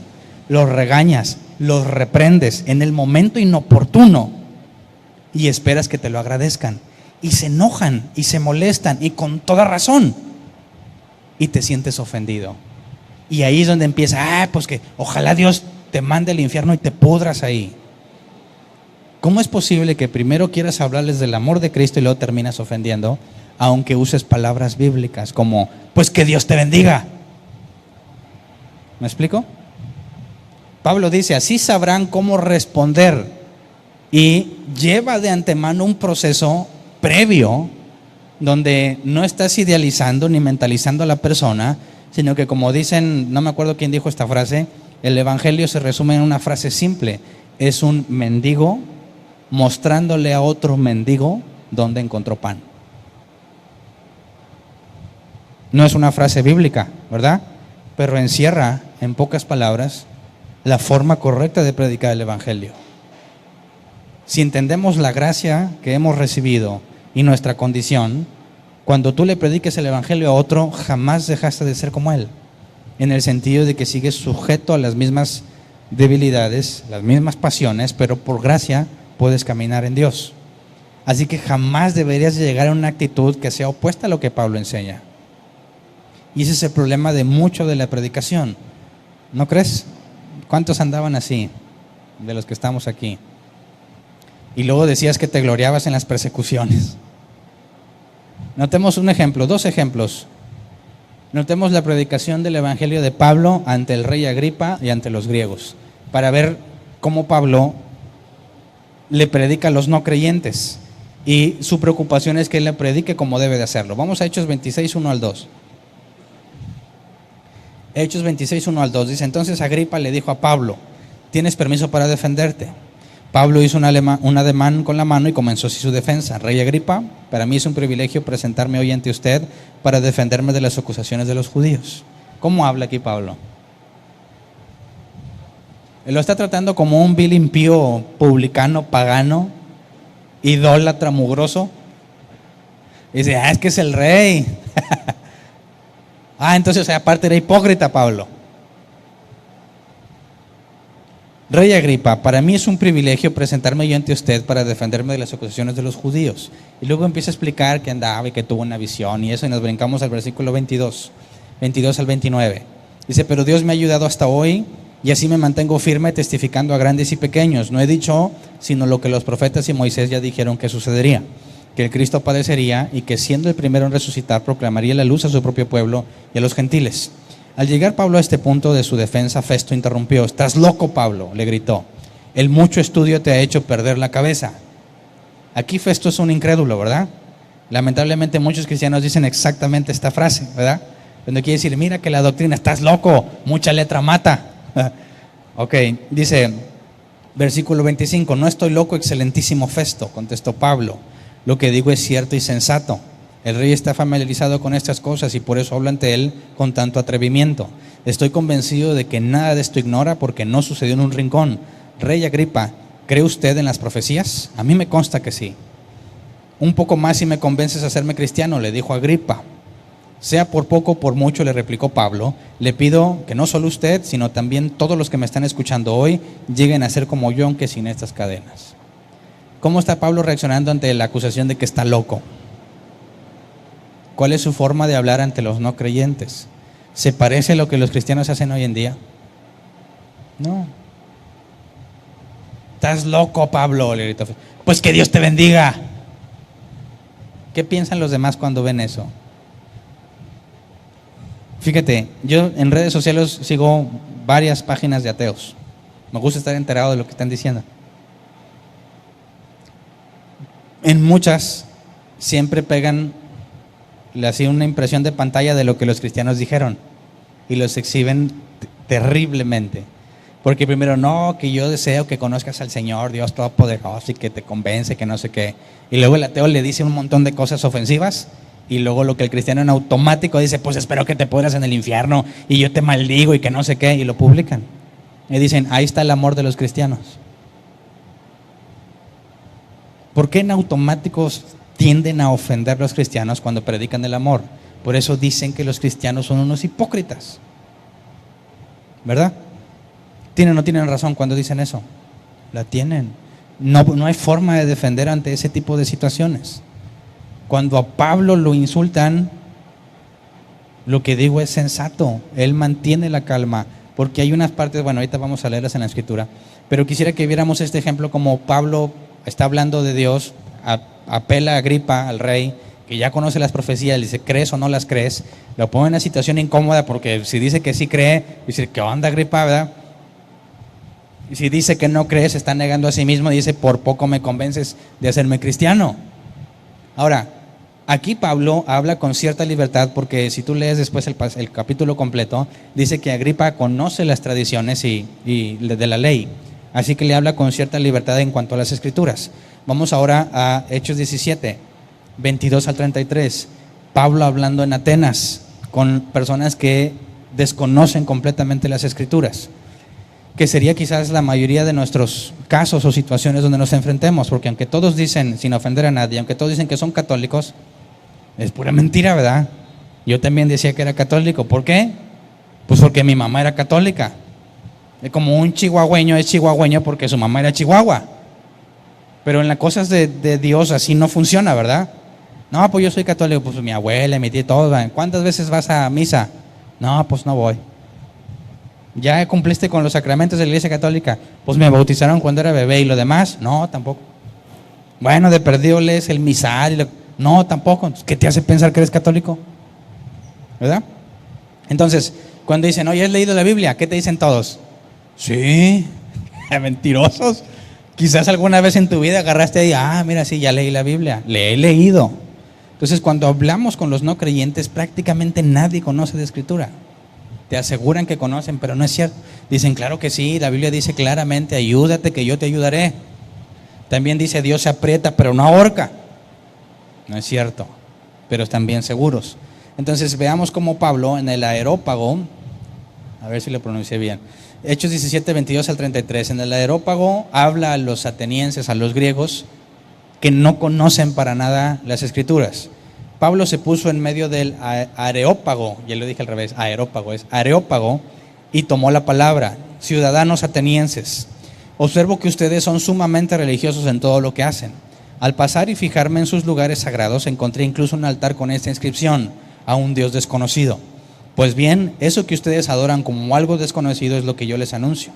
Los regañas, los reprendes en el momento inoportuno y esperas que te lo agradezcan. Y se enojan y se molestan, y con toda razón. Y te sientes ofendido. Y ahí es donde empieza, pues que ojalá Dios te mande al infierno y te pudras ahí. ¿Cómo es posible que primero quieras hablarles del amor de Cristo y luego terminas ofendiendo, aunque uses palabras bíblicas como, pues que Dios te bendiga? ¿Me explico? Pablo dice, así sabrán cómo responder, y lleva de antemano un proceso previo donde no estás idealizando ni mentalizando a la persona, sino que, como dicen, no me acuerdo quién dijo esta frase, el evangelio se resume en una frase simple: es un mendigo mostrándole a otro mendigo dónde encontró pan. No es una frase bíblica, ¿verdad? Pero encierra, en pocas palabras, la forma correcta de predicar el evangelio. Si entendemos la gracia que hemos recibido y nuestra condición, cuando tú le prediques el evangelio a otro, jamás dejaste de ser como él, en el sentido de que sigues sujeto a las mismas debilidades, las mismas pasiones, pero por gracia puedes caminar en Dios. Así que jamás deberías llegar a una actitud que sea opuesta a lo que Pablo enseña. Y ese es el problema de mucho de la predicación, ¿no crees? ¿Cuántos andaban así, de los que estamos aquí? Y luego decías que te gloriabas en las persecuciones. Notemos un ejemplo, dos ejemplos. Notemos la predicación del evangelio de Pablo ante el rey Agripa y ante los griegos, para ver cómo Pablo le predica a los no creyentes. y su preocupación es que él le predique como debe de hacerlo. Vamos a Hechos 26, 1 al 2. Hechos 26, 1 al 2 dice: entonces Agripa le dijo a Pablo: ¿tienes permiso para defenderte? Pablo hizo un ademán con la mano y comenzó así su defensa. Rey Agripa, para mí es un privilegio presentarme hoy ante usted para defenderme de las acusaciones de los judíos. ¿Cómo habla aquí Pablo? Él lo está tratando como un vil impío, publicano, pagano, idólatra, mugroso. Y dice: es que es el rey. Entonces aparte era hipócrita Pablo. Rey Agripa, para mí es un privilegio presentarme yo ante usted para defenderme de las acusaciones de los judíos. Y luego empieza a explicar que andaba y que tuvo una visión y eso, y nos brincamos al versículo 22 al 29. Dice: pero Dios me ha ayudado hasta hoy y así me mantengo firme testificando a grandes y pequeños. No he dicho sino lo que los profetas y Moisés ya dijeron que sucedería, que el Cristo padecería y que siendo el primero en resucitar proclamaría la luz a su propio pueblo y a los gentiles. Al llegar Pablo a este punto de su defensa, Festo interrumpió. «¿Estás loco, Pablo?», le gritó. «El mucho estudio te ha hecho perder la cabeza». Aquí Festo es un incrédulo, ¿verdad? Lamentablemente muchos cristianos dicen exactamente esta frase, ¿verdad? Cuando quiere decir: mira que la doctrina, estás loco, mucha letra mata. Ok, dice, versículo 25: «No estoy loco, excelentísimo Festo», contestó Pablo. «Lo que digo es cierto y sensato. El rey está familiarizado con estas cosas y por eso habla ante él con tanto atrevimiento. Estoy convencido de que nada de esto ignora porque no sucedió en un rincón. Rey Agripa, ¿cree usted en las profecías? A mí me consta que sí». «Un poco más y me convences a hacerme cristiano», le dijo Agripa. «Sea por poco o por mucho», le replicó Pablo, «le pido que no solo usted, sino también todos los que me están escuchando hoy lleguen a ser como yo, aunque sin estas cadenas». ¿Cómo está Pablo reaccionando ante la acusación de que está loco? ¿Cuál es su forma de hablar ante los no creyentes? ¿Se parece a lo que los cristianos hacen hoy en día? No. «Estás loco, Pablo», le gritó. «Pues que Dios te bendiga». ¿Qué piensan los demás cuando ven eso? Fíjate, yo en redes sociales sigo varias páginas de ateos. Me gusta estar enterado de lo que están diciendo. En muchas siempre pegan así una impresión de pantalla de lo que los cristianos dijeron y los exhiben terriblemente. Porque primero, no, que yo deseo que conozcas al Señor, Dios Todopoderoso, y que te convence, que no sé qué. Y luego el ateo le dice un montón de cosas ofensivas, y luego lo que el cristiano en automático dice: pues espero que te pudras en el infierno, y yo te maldigo, y que no sé qué, y lo publican. Y dicen: ahí está el amor de los cristianos. ¿Por qué en automáticos tienden a ofender a los cristianos cuando predican el amor? Por eso dicen que los cristianos son unos hipócritas, ¿verdad? ¿Tienen o no tienen razón cuando dicen eso? La tienen. No hay forma de defender ante ese tipo de situaciones. Cuando a Pablo lo insultan, lo que digo es sensato. Él mantiene la calma, porque hay unas partes, bueno, ahorita vamos a leerlas en la Escritura, pero quisiera que viéramos este ejemplo como Pablo está hablando de Dios, apela a Agripa, al rey, que ya conoce las profecías, le dice: ¿crees o no las crees? Lo pone en una situación incómoda, porque si dice que sí cree, dice: ¿qué onda, Agripa, verdad? Y si dice que no cree, se está negando a sí mismo y dice: por poco me convences de hacerme cristiano. Ahora, aquí Pablo habla con cierta libertad, porque si tú lees después el capítulo completo, dice que Agripa conoce las tradiciones y de la ley, así que le habla con cierta libertad en cuanto a las escrituras. Vamos ahora a Hechos 17, 22 al 33. Pablo hablando en Atenas con personas que desconocen completamente las escrituras, que sería quizás la mayoría de nuestros casos o situaciones donde nos enfrentemos, porque aunque todos dicen, sin ofender a nadie, aunque todos dicen que son católicos, es pura mentira, ¿verdad? Yo también decía que era católico. ¿Por qué? Pues porque mi mamá era católica. Es como un chihuahueño es chihuahueño porque su mamá era chihuahua. Pero en las cosas de Dios así no funciona, ¿verdad? No, pues yo soy católico, pues mi abuela, mi tía, todos. ¿Cuántas veces vas a misa? No, pues no voy. ¿Ya cumpliste con los sacramentos de la Iglesia Católica? Pues me bautizaron cuando era bebé. ¿Y lo demás? No, tampoco. Bueno, de perdido lees el misal. No, tampoco. ¿Qué te hace pensar que eres católico? ¿Verdad? Entonces, cuando dicen: oye, ¿has leído la Biblia? ¿Qué te dicen todos? Sí. Mentirosos. Quizás alguna vez en tu vida agarraste ahí, mira, sí, ya leí la Biblia, le he leído. Entonces, cuando hablamos con los no creyentes, prácticamente nadie conoce de Escritura. Te aseguran que conocen, pero no es cierto. Dicen, claro que sí, la Biblia dice claramente, ayúdate que yo te ayudaré. También dice, Dios se aprieta, pero no ahorca. No es cierto, pero están bien seguros. Entonces, veamos cómo Pablo en el Areópago, a ver si lo pronuncié bien, Hechos 17, 22 al 33, en el Areópago habla a los atenienses, a los griegos, que no conocen para nada las Escrituras. Pablo se puso en medio del Areópago, ya lo dije al revés, Areópago es Areópago, y tomó la palabra. Ciudadanos atenienses, observo que ustedes son sumamente religiosos en todo lo que hacen. Al pasar y fijarme en sus lugares sagrados, encontré incluso un altar con esta inscripción: a un Dios desconocido. Pues bien, eso que ustedes adoran como algo desconocido es lo que yo les anuncio.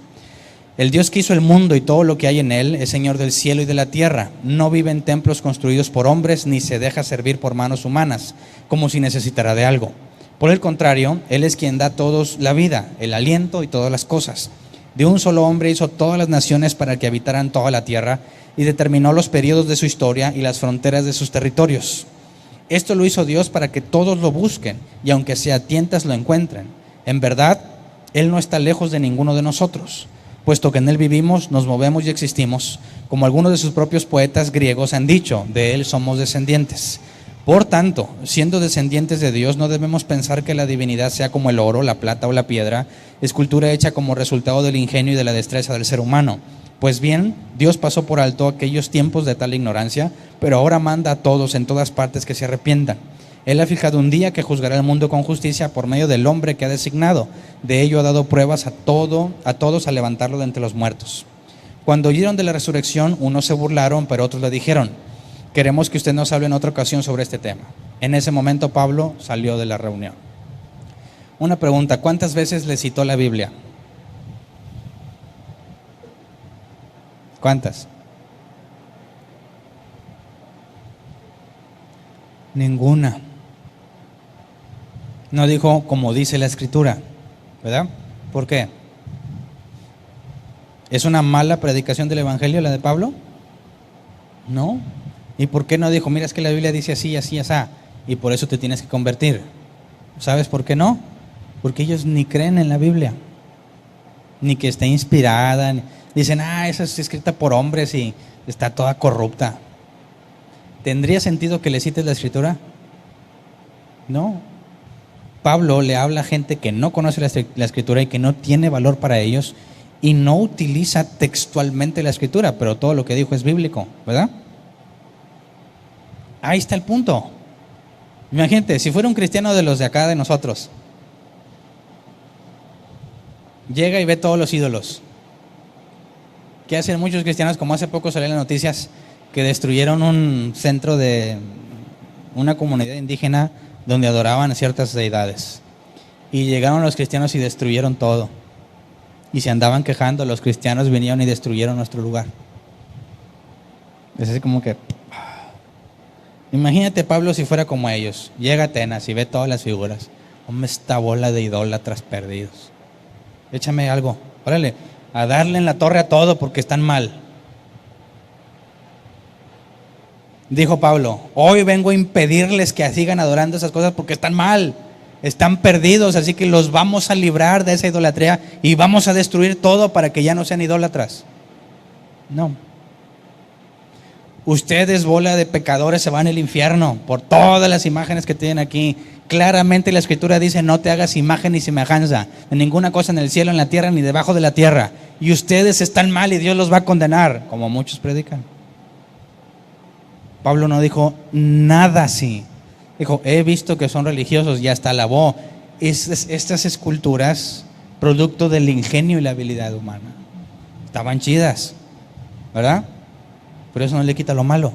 El Dios que hizo el mundo y todo lo que hay en él es Señor del cielo y de la tierra. No vive en templos construidos por hombres, ni se deja servir por manos humanas, como si necesitara de algo. Por el contrario, Él es quien da a todos la vida, el aliento y todas las cosas. De un solo hombre hizo todas las naciones para que habitaran toda la tierra y determinó los periodos de su historia y las fronteras de sus territorios. Esto lo hizo Dios para que todos lo busquen y aunque sea a tientas lo encuentren. En verdad, Él no está lejos de ninguno de nosotros, puesto que en Él vivimos, nos movemos y existimos. Como algunos de sus propios poetas griegos han dicho, de Él somos descendientes. Por tanto, siendo descendientes de Dios, no debemos pensar que la divinidad sea como el oro, la plata o la piedra, escultura hecha como resultado del ingenio y de la destreza del ser humano. Pues bien, Dios pasó por alto aquellos tiempos de tal ignorancia, pero ahora manda a todos en todas partes que se arrepientan. Él ha fijado un día que juzgará el mundo con justicia por medio del hombre que ha designado. De ello ha dado pruebas a todos al levantarlo de entre los muertos. Cuando oyeron de la resurrección, unos se burlaron, pero otros le dijeron: queremos que usted nos hable en otra ocasión sobre este tema. En ese momento Pablo salió de la reunión. Una pregunta: ¿cuántas veces le citó la Biblia? ¿Cuántas? Ninguna. No dijo como dice la Escritura, ¿verdad? ¿Por qué? ¿Es una mala predicación del Evangelio la de Pablo? No. ¿Y por qué no dijo, mira, es que la Biblia dice así, así, así, y por eso te tienes que convertir? ¿Sabes por qué no? Porque ellos ni creen en la Biblia, ni que esté inspirada. Dicen, esa es escrita por hombres y está toda corrupta. ¿Tendría sentido que le cites la Escritura? No. Pablo le habla a gente que no conoce la Escritura y que no tiene valor para ellos, y no utiliza textualmente la Escritura, pero todo lo que dijo es bíblico, ¿verdad? Ahí está el punto. Imagínate, si fuera un cristiano de los de acá de nosotros, llega y ve todos los ídolos. ¿Qué hacen muchos cristianos? Como hace poco salió en las noticias que destruyeron un centro de una comunidad indígena donde adoraban a ciertas deidades. Y llegaron los cristianos y destruyeron todo. Y se andaban quejando, los cristianos vinieron y destruyeron nuestro lugar. Es así como que... Imagínate Pablo si fuera como ellos. Llega a Atenas y ve todas las figuras. Hombre, esta bola de idólatras perdidos. Échame algo, órale, a darle en la torre a todo porque están mal. Dijo Pablo, hoy vengo a impedirles que sigan adorando esas cosas porque están mal, están perdidos, así que los vamos a librar de esa idolatría y vamos a destruir todo para que ya no sean idólatras. No. Ustedes, bola de pecadores, se van al infierno por todas las imágenes que tienen aquí. Claramente la Escritura dice, no te hagas imagen ni semejanza de ninguna cosa en el cielo, en la tierra, ni debajo de la tierra. Y ustedes están mal y Dios los va a condenar, como muchos predican. Pablo no dijo nada así. Dijo, he visto que son religiosos, y hasta alabó estas esculturas, producto del ingenio y la habilidad humana. Estaban chidas, ¿verdad? Pero eso no le quita lo malo.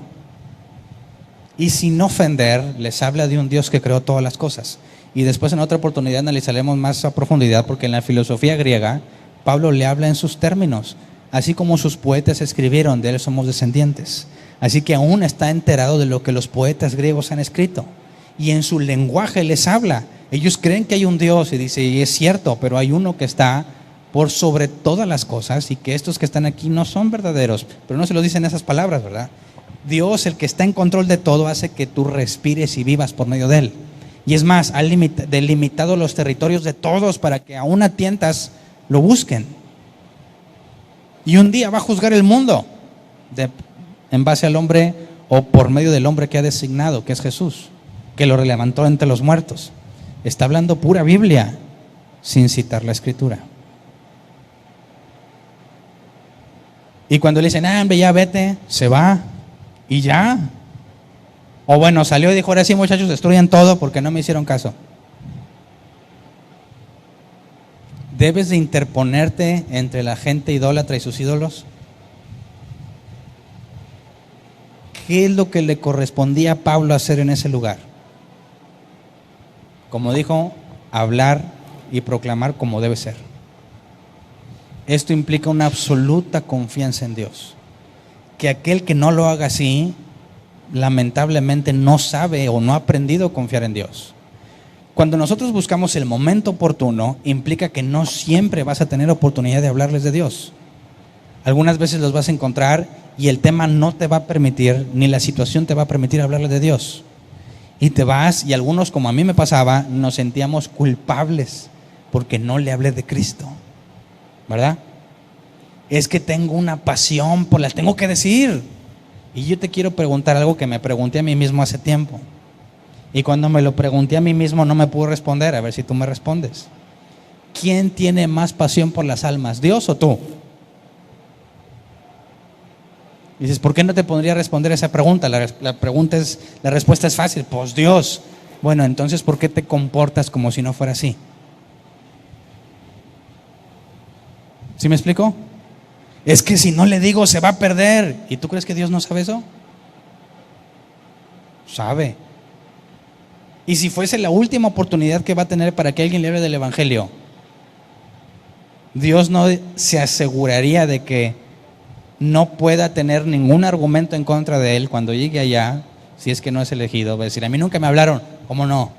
Y sin ofender, les habla de un Dios que creó todas las cosas. Y después en otra oportunidad analizaremos más a profundidad, porque en la filosofía griega, Pablo le habla en sus términos. Así como sus poetas escribieron, de él somos descendientes. Así que aún está enterado de lo que los poetas griegos han escrito. Y en su lenguaje les habla. Ellos creen que hay un Dios y dice, y es cierto, pero hay uno que está por sobre todas las cosas, y que estos que están aquí no son verdaderos, pero no se lo dicen esas palabras, ¿verdad? Dios, el que está en control de todo, hace que tú respires y vivas por medio de Él. Y es más, ha delimitado los territorios de todos para que aún a tientas lo busquen. Y un día va a juzgar el mundo en base al hombre o por medio del hombre que ha designado, que es Jesús, que lo levantó entre los muertos. Está hablando pura Biblia sin citar la Escritura. Y cuando le dicen, hombre, ya vete, se va y ya. O bueno, salió y dijo, ahora sí, muchachos, destruyan todo porque no me hicieron caso. ¿Debes de interponerte entre la gente idólatra y sus ídolos? ¿Qué es lo que le correspondía a Pablo hacer en ese lugar? Como dijo, hablar y proclamar como debe ser. Esto implica una absoluta confianza en Dios. Que aquel que no lo haga así, lamentablemente no sabe o no ha aprendido a confiar en Dios. Cuando nosotros buscamos el momento oportuno, implica que no siempre vas a tener oportunidad de hablarles de Dios. Algunas veces los vas a encontrar y el tema no te va a permitir, ni la situación te va a permitir hablarles de Dios. Y te vas, y algunos, como a mí me pasaba, nos sentíamos culpables porque no le hablé de Cristo, ¿verdad? Es que tengo una pasión por la, tengo que decir. Y yo te quiero preguntar algo que me pregunté a mí mismo hace tiempo. Y cuando me lo pregunté a mí mismo no me pude responder, a ver si tú me respondes. ¿Quién tiene más pasión por las almas, Dios o tú? Y dices, ¿por qué no te podría responder esa pregunta? La respuesta es fácil, pues Dios. Bueno, entonces, ¿por qué te comportas como si no fuera así? ¿Sí me explico? Es que si no le digo se va a perder. ¿Y tú crees que Dios no sabe eso? Sabe. Y si fuese la última oportunidad que va a tener para que alguien le hable del Evangelio, Dios no se aseguraría de que no pueda tener ningún argumento en contra de él cuando llegue allá, si es que no es elegido. Va a decir, a mí nunca me hablaron. ¿Cómo no?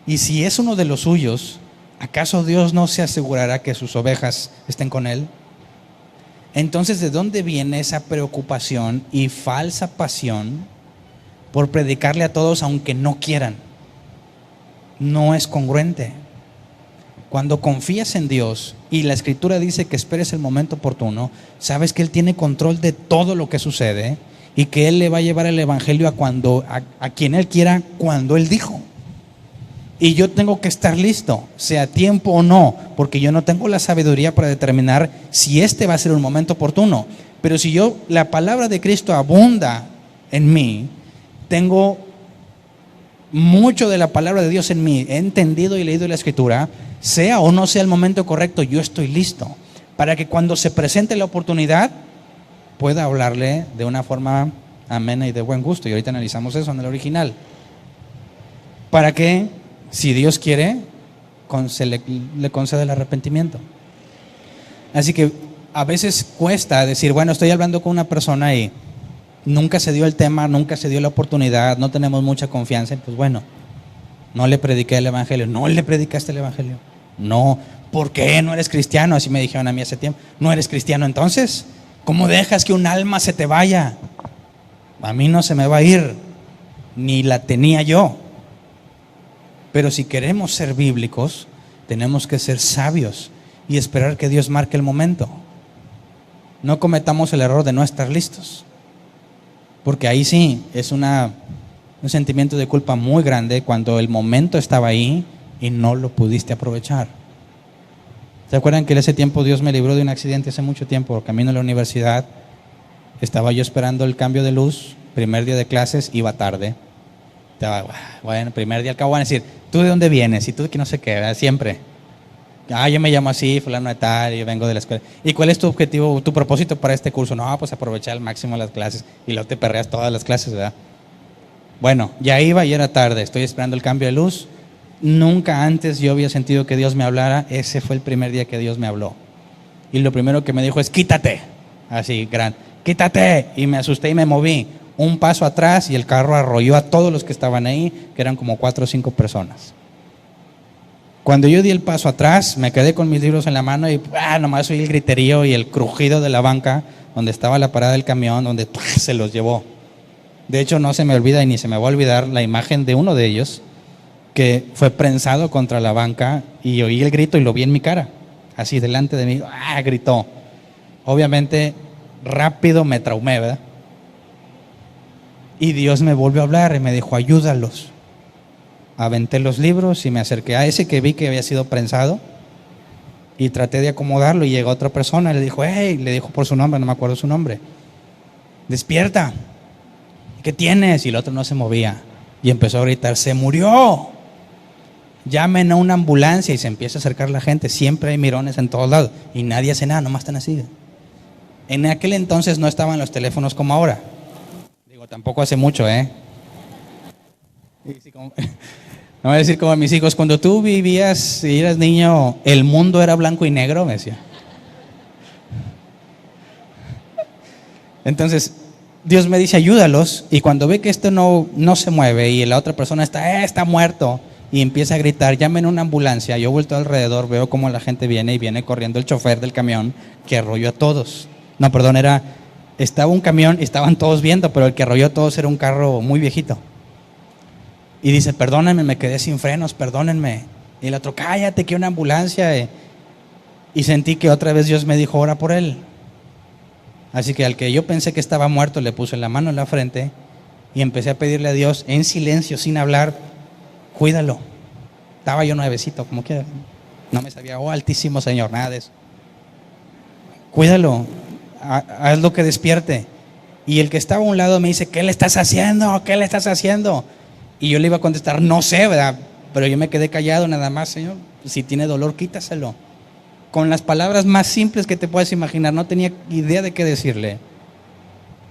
Y si es uno de los suyos, ¿acaso Dios no se asegurará que sus ovejas estén con él? Entonces, ¿de dónde viene esa preocupación y falsa pasión por predicarle a todos aunque no quieran? No es congruente. Cuando confías en Dios y la Escritura dice que esperes el momento oportuno, sabes que Él tiene control de todo lo que sucede y que Él le va a llevar el Evangelio a quien Él quiera cuando Él dijo. Y yo tengo que estar listo, sea tiempo o no, porque yo no tengo la sabiduría para determinar si este va a ser un momento oportuno. Pero si la palabra de Cristo abunda en mí, tengo mucho de la palabra de Dios en mí, he entendido y leído la Escritura, sea o no sea el momento correcto, yo estoy listo para que cuando se presente la oportunidad pueda hablarle de una forma amena y de buen gusto. Y ahorita analizamos eso en el original. Para que, si Dios quiere, le conceda el arrepentimiento. Así que a veces cuesta decir, bueno, estoy hablando con una persona y nunca se dio el tema, nunca se dio la oportunidad, no tenemos mucha confianza. Pues bueno, no le prediqué el Evangelio. No le predicaste el Evangelio. No, ¿por qué no eres cristiano? Así me dijeron a mí hace tiempo. ¿No eres cristiano entonces? ¿Cómo dejas que un alma se te vaya? A mí no se me va a ir, ni la tenía yo. Pero si queremos ser bíblicos, tenemos que ser sabios y esperar que Dios marque el momento. No cometamos el error de no estar listos, porque ahí sí es un sentimiento de culpa muy grande cuando el momento estaba ahí y no lo pudiste aprovechar. ¿Se acuerdan que en ese tiempo Dios me libró de un accidente hace mucho tiempo? Camino a la universidad, estaba yo esperando el cambio de luz, primer día de clases, iba tarde. Estaba, bueno, primer día al cabo van a decir, ¿tú de dónde vienes? Y tú de que no sé qué, ¿verdad? Siempre. Yo me llamo así, fulano de tal, y vengo de la escuela. ¿Y cuál es tu objetivo, tu propósito para este curso? No, pues aprovechar al máximo las clases. Y luego te perreas todas las clases, ¿verdad? Bueno, ya iba y era tarde, estoy esperando el cambio de luz. Nunca antes yo había sentido que Dios me hablara. Ese fue el primer día que Dios me habló. Y lo primero que me dijo es, quítate. Así, quítate. Y me asusté y me moví. Un paso atrás y el carro arrolló a todos los que estaban ahí, que eran como 4 o 5 personas. Cuando yo di el paso atrás, me quedé con mis libros en la mano y nomás oí el griterío y el crujido de la banca donde estaba la parada del camión, donde se los llevó. De hecho, no se me olvida y ni se me va a olvidar la imagen de uno de ellos que fue prensado contra la banca y oí el grito y lo vi en mi cara, así delante de mí, gritó. Obviamente, rápido me traumé, ¿verdad? Y Dios me volvió a hablar y me dijo, ayúdalos. Aventé los libros y me acerqué a ese que vi que había sido prensado y traté de acomodarlo y llegó otra persona y le dijo, hey, le dijo por su nombre, no me acuerdo su nombre, despierta, ¿qué tienes? Y el otro no se movía y empezó a gritar, se murió, llamen a una ambulancia. Y se empieza a acercar la gente, siempre hay mirones en todos lados y nadie hace nada, nomás están así. En aquel entonces no estaban los teléfonos como ahora, digo, tampoco hace mucho, no voy a decir como mis hijos, cuando tú vivías y eras niño, el mundo era blanco y negro, me decía. Entonces, Dios me dice, ayúdalos, y cuando ve que esto no se mueve y la otra persona está muerto y empieza a gritar, llamen una ambulancia, yo vuelto alrededor, veo como la gente viene y viene corriendo el chofer del camión que arrolló a todos. No, perdón, estaba un camión y estaban todos viendo, pero el que arrolló a todos era un carro muy viejito. Y dice, perdónenme, me quedé sin frenos, perdónenme. Y el otro, cállate, que una ambulancia. Y sentí que otra vez Dios me dijo, ora por él. Así que al que yo pensé que estaba muerto, le puse la mano en la frente y empecé a pedirle a Dios en silencio, sin hablar, cuídalo. Estaba yo nuevecito, como quiera. No me sabía, altísimo Señor, nada de eso. Cuídalo, haz lo que despierte. Y el que estaba a un lado me dice, ¿qué le estás haciendo? ¿Qué le estás haciendo? Y yo le iba a contestar, no sé, ¿verdad? Pero yo me quedé callado nada más, Señor. Si tiene dolor, quítaselo. Con las palabras más simples que te puedes imaginar, no tenía idea de qué decirle.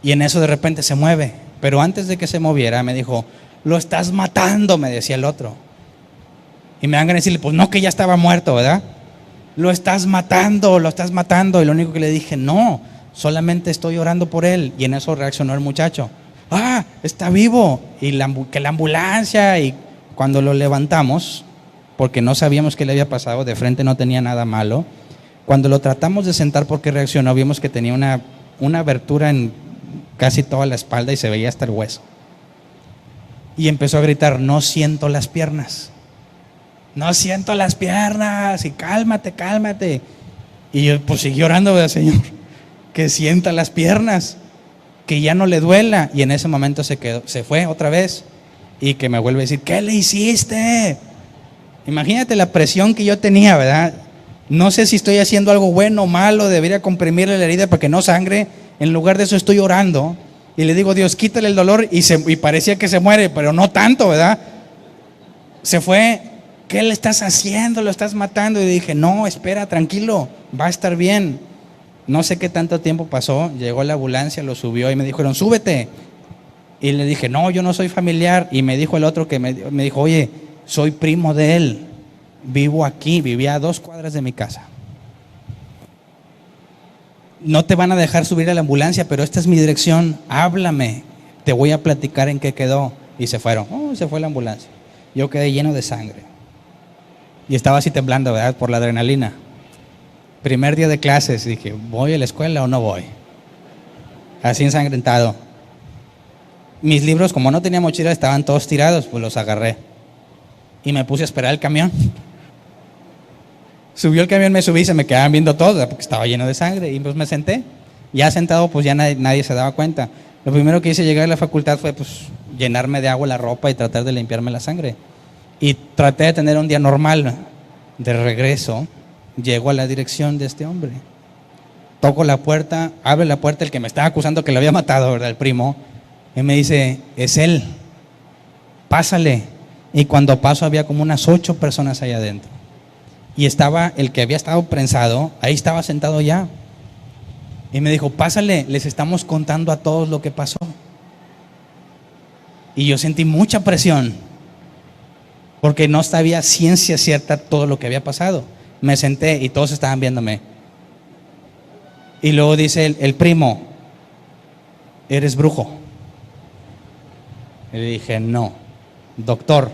Y en eso de repente se mueve. Pero antes de que se moviera, me dijo, lo estás matando, me decía el otro. Y me dan ganas de decirle, pues no, que ya estaba muerto, ¿verdad? Lo estás matando, lo estás matando. Y lo único que le dije, no, solamente estoy orando por él. Y en eso reaccionó el muchacho. Está vivo. Y que la ambulancia. Y cuando lo levantamos, porque no sabíamos qué le había pasado, de frente no tenía nada malo. Cuando lo tratamos de sentar porque reaccionó, vimos que tenía una abertura en casi toda la espalda y se veía hasta el hueso. Y empezó a gritar, no siento las piernas. No siento las piernas. Y cálmate, cálmate. Y yo pues seguí orando, ¿verdad, Señor? Que sienta las piernas, que ya no le duela. Y en ese momento se fue otra vez y que me vuelve a decir, ¿qué le hiciste? Imagínate la presión que yo tenía, ¿verdad? No sé si estoy haciendo algo bueno o malo, debería comprimirle la herida para que no sangre. En lugar de eso estoy orando y le digo, Dios, quítale el dolor, y parecía que se muere, pero no tanto, ¿verdad? Se fue. ¿Qué le estás haciendo? Lo estás matando. Y dije, no, espera, tranquilo, va a estar bien. No sé qué tanto tiempo pasó, llegó la ambulancia, lo subió y me dijeron, súbete. Y le dije, no, yo no soy familiar. Y me dijo el otro que me dijo, oye, soy primo de él, vivo aquí, vivía a 2 cuadras de mi casa. No te van a dejar subir a la ambulancia, pero esta es mi dirección, háblame, te voy a platicar en qué quedó. Y se fueron, se fue la ambulancia. Yo quedé lleno de sangre y estaba así temblando, ¿verdad? Por la adrenalina. Primer día de clases, dije, ¿voy a la escuela o no voy? Así ensangrentado. Mis libros, como no tenía mochila, estaban todos tirados, pues los agarré y me puse a esperar el camión. Subió el camión, me subí y se me quedaban viendo todos porque estaba lleno de sangre. Y pues me senté. Ya sentado, pues ya nadie se daba cuenta. Lo primero que hice llegar a la facultad fue pues llenarme de agua la ropa y tratar de limpiarme la sangre. Y traté de tener un día normal. De regreso, llego a la dirección de este hombre. Toco la puerta, abre la puerta el que me estaba acusando que lo había matado, ¿verdad? El primo. Y me dice, es él, pásale. Y cuando paso había como unas 8 personas ahí adentro. Y estaba el que había estado prensado, ahí estaba sentado ya. Y me dijo, pásale, les estamos contando a todos lo que pasó. Y yo sentí mucha presión, porque no sabía ciencia cierta todo lo que había pasado. Me senté y todos estaban viéndome. Y luego dice el primo, ¿eres brujo? Y le dije, no, doctor.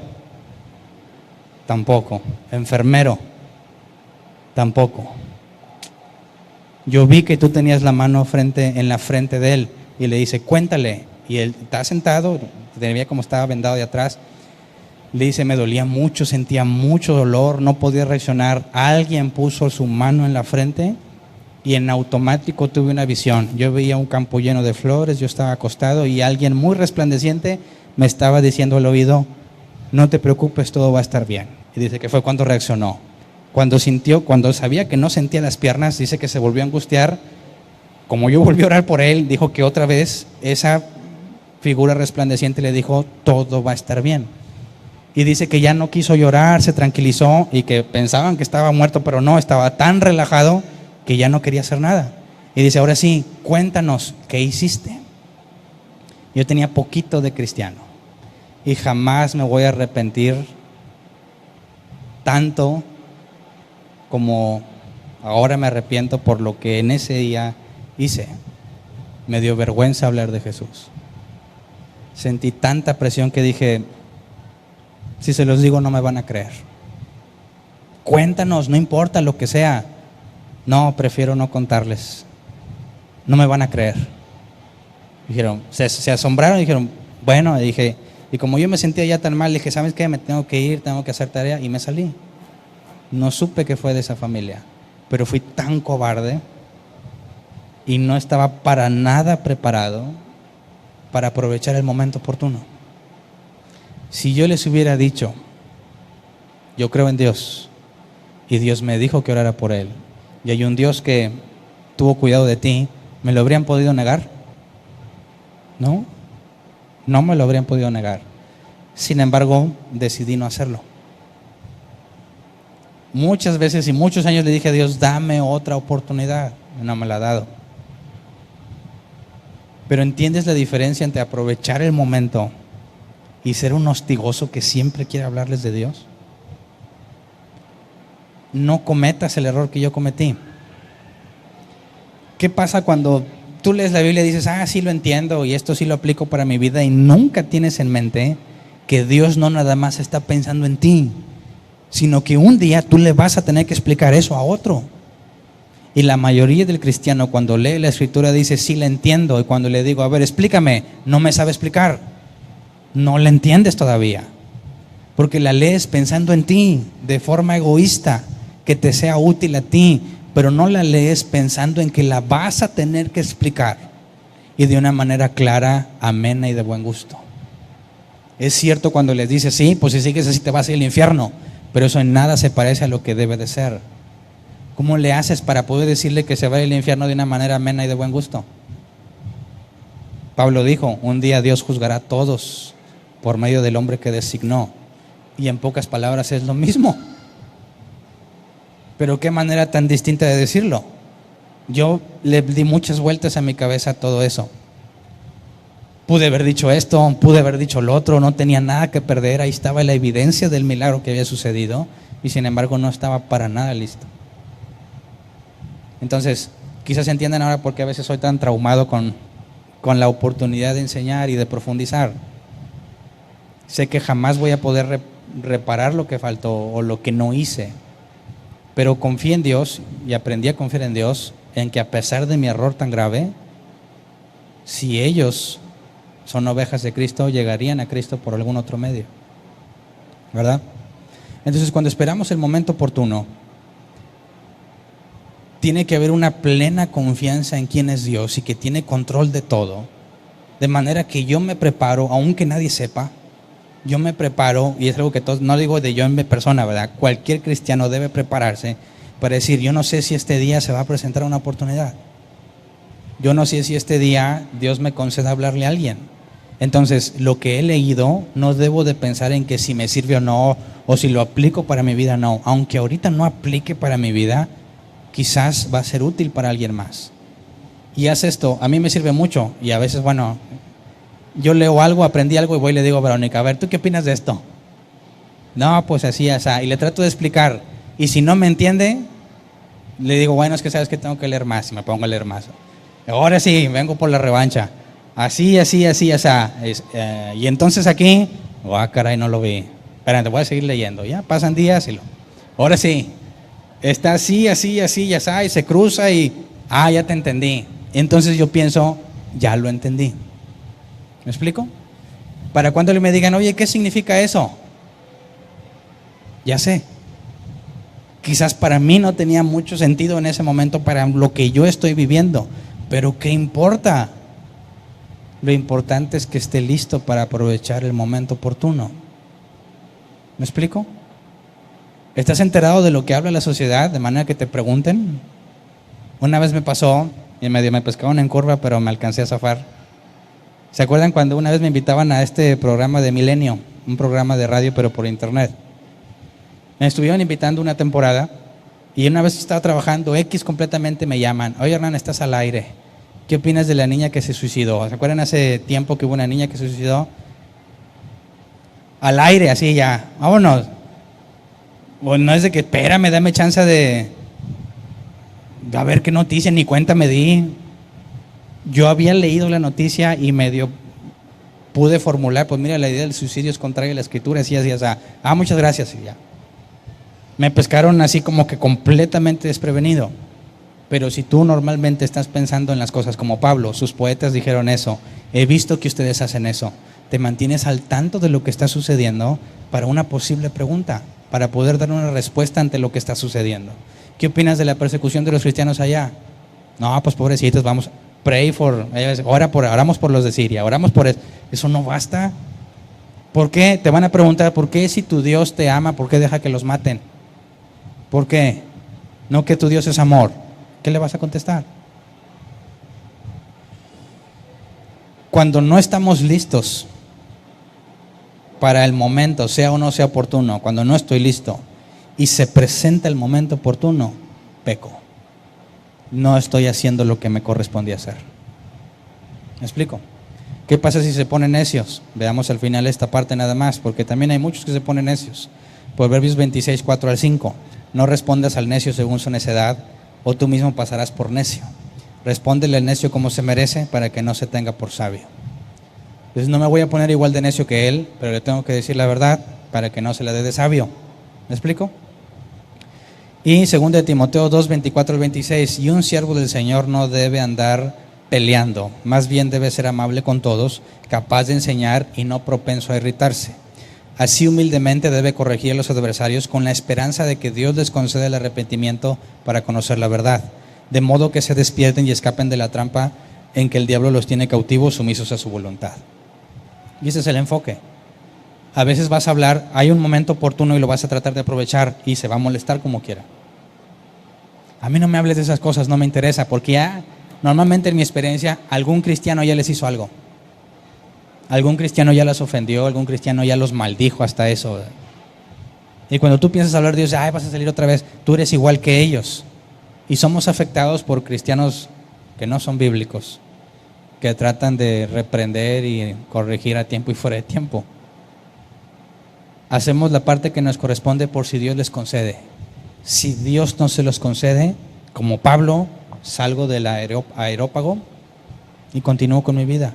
Tampoco. Enfermero, tampoco. Yo vi que tú tenías la mano en la frente de él, y le dice, cuéntale. Y él está sentado, tenía como estaba vendado de atrás. Le dice, me dolía mucho, sentía mucho dolor, no podía reaccionar. Alguien puso su mano en la frente y en automático tuve una visión. Yo veía un campo lleno de flores, yo estaba acostado y alguien muy resplandeciente me estaba diciendo al oído, no te preocupes, todo va a estar bien. Y dice que fue cuando reaccionó. Cuando sabía que no sentía las piernas, dice que se volvió a angustiar. Como yo volví a orar por él, dijo que otra vez esa figura resplandeciente le dijo, todo va a estar bien. Y dice que ya no quiso llorar, se tranquilizó y que pensaban que estaba muerto, pero no, estaba tan relajado que ya no quería hacer nada. Y dice, ahora sí, cuéntanos, ¿qué hiciste? Yo tenía poquito de cristiano y jamás me voy a arrepentir tanto como ahora me arrepiento por lo que en ese día hice. Me dio vergüenza hablar de Jesús. Sentí tanta presión que dije, si se los digo no me van a creer. Cuéntanos, no importa lo que sea. No, prefiero no contarles. No me van a creer. Dijeron, se asombraron y dijeron, bueno, dije, y como yo me sentía ya tan mal, dije, ¿sabes qué? Me tengo que ir, tengo que hacer tarea, y me salí. No supe que fue de esa familia, pero fui tan cobarde y no estaba para nada preparado para aprovechar el momento oportuno. Si yo les hubiera dicho, yo creo en Dios y Dios me dijo que orara por él y hay un Dios que tuvo cuidado de ti, ¿me lo habrían podido negar? No, no me lo habrían podido negar. Sin embargo, decidí no hacerlo. Muchas veces y muchos años le dije a Dios, dame otra oportunidad. No me la ha dado. Pero ¿entiendes la diferencia entre aprovechar el momento y ser un hostigoso que siempre quiere hablarles de Dios? No cometas el error que yo cometí. ¿Qué pasa cuando tú lees la Biblia y dices, sí lo entiendo y esto sí lo aplico para mi vida, y nunca tienes en mente que Dios no nada más está pensando en ti, sino que un día tú le vas a tener que explicar eso a otro? Y la mayoría del cristiano cuando lee la escritura dice, sí la entiendo, y cuando le digo, a ver, explícame, no me sabe explicar. No la entiendes todavía, porque la lees pensando en ti, de forma egoísta, que te sea útil a ti, pero no la lees pensando en que la vas a tener que explicar, y de una manera clara, amena y de buen gusto. Es cierto cuando les dices, sí, pues si sigues así te vas a ir al infierno, pero eso en nada se parece a lo que debe de ser. ¿Cómo le haces para poder decirle que se va al infierno de una manera amena y de buen gusto? Pablo dijo, un día Dios juzgará a todos por medio del hombre que designó. Y en pocas palabras es lo mismo. Pero qué manera tan distinta de decirlo. Yo le di muchas vueltas a mi cabeza a todo eso. Pude haber dicho esto, pude haber dicho lo otro, no tenía nada que perder. Ahí estaba la evidencia del milagro que había sucedido y sin embargo no estaba para nada listo. Entonces, quizás entiendan ahora por qué a veces soy tan traumado con la oportunidad de enseñar y de profundizar. Sé que jamás voy a poder reparar lo que faltó o lo que no hice, pero confié en Dios y aprendí a confiar en Dios, en que a pesar de mi error tan grave, si ellos son ovejas de Cristo, llegarían a Cristo por algún otro medio, ¿verdad? Entonces, cuando esperamos el momento oportuno, tiene que haber una plena confianza en quién es Dios y que tiene control de todo, de manera que yo me preparo, aunque nadie sepa, yo me preparo, y es algo que todos, no digo de yo en mi persona, ¿verdad? Cualquier cristiano debe prepararse para decir, yo no sé si este día se va a presentar una oportunidad, yo no sé si este día Dios me conceda hablarle a alguien. Entonces, lo que he leído, no debo de pensar en que si me sirve o no, o si lo aplico para mi vida, no. Aunque ahorita no aplique para mi vida, quizás va a ser útil para alguien más. Y haz esto, a mí me sirve mucho, y a veces, bueno, yo leo algo, aprendí algo y voy y le digo a Verónica, a ver, ¿tú qué opinas de esto? No, pues así, y le trato de explicar, y si no me entiende, le digo, bueno, es que sabes que tengo que leer más, y me pongo a leer más. Ahora sí, vengo por la revancha. Así. Y entonces aquí, caray, no lo vi. Espérate, voy a seguir leyendo. Ya pasan días y ahora sí, está así, así, así, ya sabes, se cruza y, ya te entendí. Entonces yo pienso, ya lo entendí. ¿Me explico? Para cuando me digan, oye, ¿qué significa eso? Ya sé. Quizás para mí no tenía mucho sentido en ese momento para lo que yo estoy viviendo, pero ¿qué importa? Lo importante es que esté listo para aprovechar el momento oportuno. ¿Me explico? ¿Estás enterado de lo que habla la sociedad de manera que te pregunten? Una vez me pasó, y medio me pescaron en curva, pero me alcancé a zafar. ¿Se acuerdan cuando una vez me invitaban a este programa de Milenio? Un programa de radio, pero por internet. Me estuvieron invitando una temporada y una vez estaba trabajando, completamente me llaman. Oye, Hernán, estás al aire. ¿Qué opinas de la niña que se suicidó? ¿Se acuerdan hace tiempo que hubo una niña que se suicidó? Al aire, así ya. Vámonos. O no es de que, espérame, dame chance de a ver qué noticia, ni cuenta me di. Yo había leído la noticia y medio pude formular, pues mira, la idea del suicidio es contraria a la escritura, así, o sea, muchas gracias, y ya. Me pescaron así como que completamente desprevenido. Pero si tú normalmente estás pensando en las cosas como Pablo, sus poetas dijeron eso, he visto que ustedes hacen eso, te mantienes al tanto de lo que está sucediendo para una posible pregunta, para poder dar una respuesta ante lo que está sucediendo. ¿Qué opinas de la persecución de los cristianos allá? No, pues pobrecitos, vamos, oramos por los de Siria, oramos por eso. Eso no basta. ¿Por qué? Te van a preguntar, ¿por qué si tu Dios te ama, por qué deja que los maten? ¿Por qué? No, que tu Dios es amor. ¿Qué le vas a contestar? Cuando no estamos listos para el momento, sea o no sea oportuno, cuando no estoy listo y se presenta el momento oportuno, peco. No estoy haciendo lo que me correspondía hacer. ¿Me explico? ¿Qué pasa si se ponen necios? Veamos al final esta parte nada más, porque también hay muchos que se ponen necios. Proverbios 26, 4 al 5. No respondas al necio según su necedad, o tú mismo pasarás por necio. Respóndele al necio como se merece, para que no se tenga por sabio. Entonces no me voy a poner igual de necio que él, pero le tengo que decir la verdad, para que no se la dé de sabio. ¿Me explico? Y 2 Timoteo 2, 24 al 26. Y un siervo del Señor no debe andar peleando, más bien debe ser amable con todos, capaz de enseñar y no propenso a irritarse. Así humildemente debe corregir a los adversarios con la esperanza de que Dios les conceda el arrepentimiento para conocer la verdad, de modo que se despierten y escapen de la trampa en que el diablo los tiene cautivos, sumisos a su voluntad. Y ese es el enfoque. A veces vas a hablar, hay un momento oportuno y lo vas a tratar de aprovechar y se va a molestar como quiera. A mí no me hables de esas cosas, no me interesa, porque ya normalmente en mi experiencia algún cristiano ya les hizo algo. Algún cristiano ya las ofendió, algún cristiano ya los maldijo, hasta eso. Y cuando tú piensas hablar de Dios, vas a salir otra vez, tú eres igual que ellos. Y somos afectados por cristianos que no son bíblicos, que tratan de reprender y corregir a tiempo y fuera de tiempo. Hacemos la parte que nos corresponde por si Dios les concede. Si Dios no se los concede, como Pablo, salgo del aerópago y continúo con mi vida.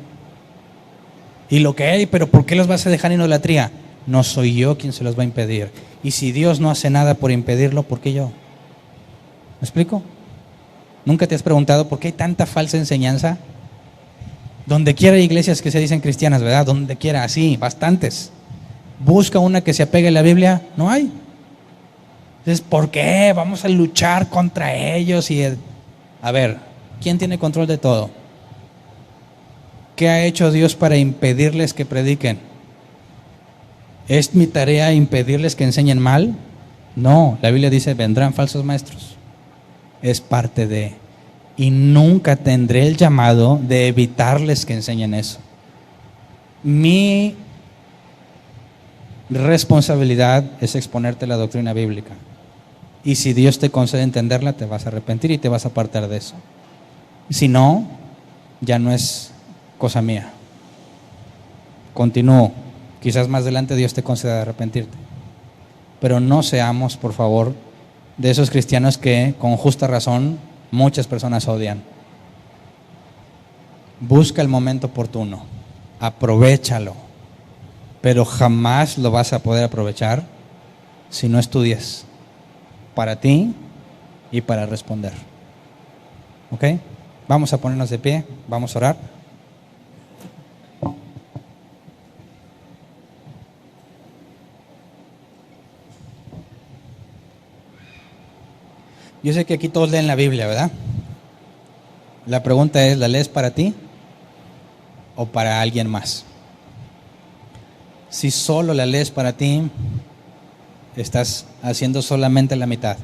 Y lo que hay, pero ¿por qué los vas a dejar en idolatría? No soy yo quien se los va a impedir. Y si Dios no hace nada por impedirlo, ¿por qué yo? ¿Me explico? ¿Nunca te has preguntado por qué hay tanta falsa enseñanza? Donde quiera hay iglesias que se dicen cristianas, ¿verdad? Donde quiera, así, bastantes. Busca una que se apegue a la Biblia, no hay. Entonces, ¿por qué? Vamos a luchar contra ellos. A ver, ¿quién tiene control de todo? ¿Qué ha hecho Dios para impedirles que prediquen? ¿Es mi tarea impedirles que enseñen mal? No, la Biblia dice, vendrán falsos maestros. Es parte de... Y nunca tendré el llamado de evitarles que enseñen eso. Mi responsabilidad es exponerte la doctrina bíblica. Y si Dios te concede entenderla, te vas a arrepentir y te vas a apartar de eso. Si no, ya no es cosa mía. Continúo. Quizás más adelante Dios te conceda arrepentirte. Pero no seamos, por favor, de esos cristianos que, con justa razón, muchas personas odian. Busca el momento oportuno. Aprovechalo. pero jamás lo vas a poder aprovechar si no estudias para ti y para responder. ¿Ok? Vamos a ponernos de pie, vamos a orar. Yo sé que aquí todos leen la Biblia, ¿verdad? La pregunta es, ¿la lees para ti o para alguien más? Si solo la lees para ti, estás haciendo solamente la mitad.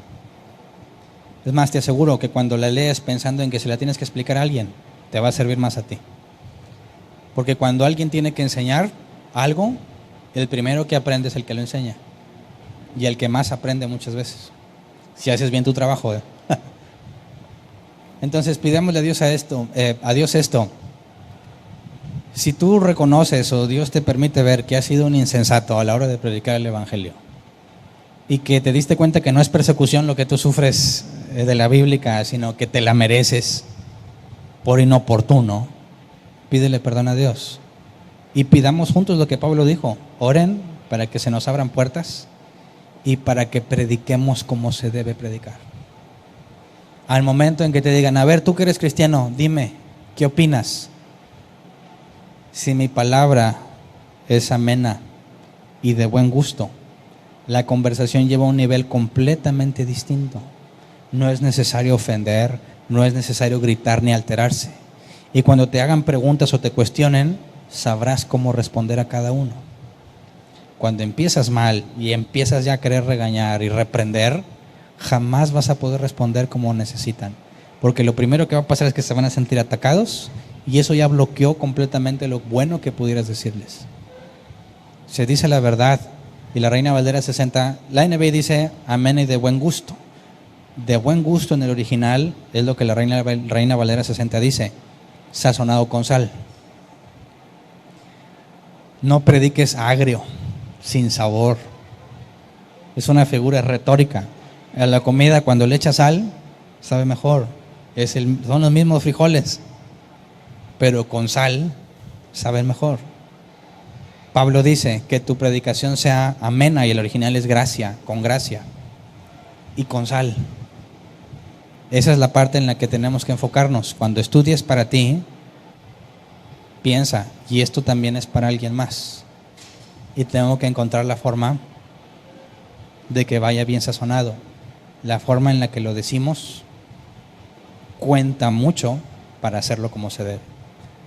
Es más, te aseguro que cuando la lees pensando en que se la tienes que explicar a alguien, te va a servir más a ti. Porque cuando alguien tiene que enseñar algo, el primero que aprende es el que lo enseña. Y el que más aprende muchas veces. Si haces bien tu trabajo. Entonces pidámosle a Dios esto. Si tú reconoces o Dios te permite ver que has sido un insensato a la hora de predicar el Evangelio y que te diste cuenta que no es persecución lo que tú sufres de la bíblica, sino que te la mereces por inoportuno, pídele perdón a Dios. Y pidamos juntos lo que Pablo dijo: oren para que se nos abran puertas y para que prediquemos como se debe predicar. Al momento en que te digan, a ver, tú que eres cristiano, dime, ¿qué opinas? Si mi palabra es amena y de buen gusto, la conversación lleva a un nivel completamente distinto. No es necesario ofender, no es necesario gritar ni alterarse. Y cuando te hagan preguntas o te cuestionen, sabrás cómo responder a cada uno. Cuando empiezas mal y empiezas ya a querer regañar y reprender, jamás vas a poder responder como necesitan. Porque lo primero que va a pasar es que se van a sentir atacados y eso ya bloqueó completamente lo bueno que pudieras decirles. Se dice la verdad y la Reina Valera 60, la NBI dice amén y de buen gusto. De buen gusto en el original es lo que la Reina Valera 60 dice, sazonado con sal. No prediques agrio, sin sabor. Es una figura retórica. A la comida cuando le echas sal, sabe mejor. Son los mismos frijoles, pero con sal saben mejor. Pablo dice que tu predicación sea amena y el original es gracia, con gracia y con sal. Esa es la parte en la que tenemos que enfocarnos. Cuando estudies para ti, piensa, y esto también es para alguien más. Y tengo que encontrar la forma de que vaya bien sazonado. La forma en la que lo decimos cuenta mucho para hacerlo como se debe.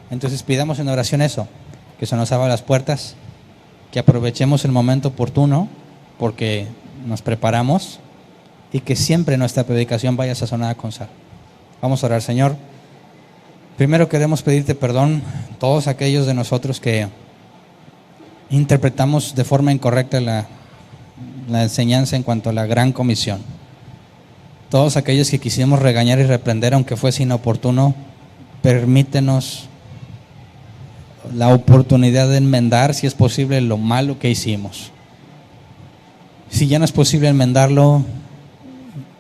Entonces pidamos en oración eso, que se nos abran las puertas, que aprovechemos el momento oportuno porque nos preparamos y que siempre nuestra predicación vaya sazonada con sal. Vamos a orar. Señor, primero queremos pedirte perdón todos aquellos de nosotros que interpretamos de forma incorrecta la enseñanza en cuanto a la gran comisión. Todos aquellos que quisimos regañar y reprender aunque fuese inoportuno, permítenos la oportunidad de enmendar, si es posible, lo malo que hicimos. Si ya no es posible enmendarlo,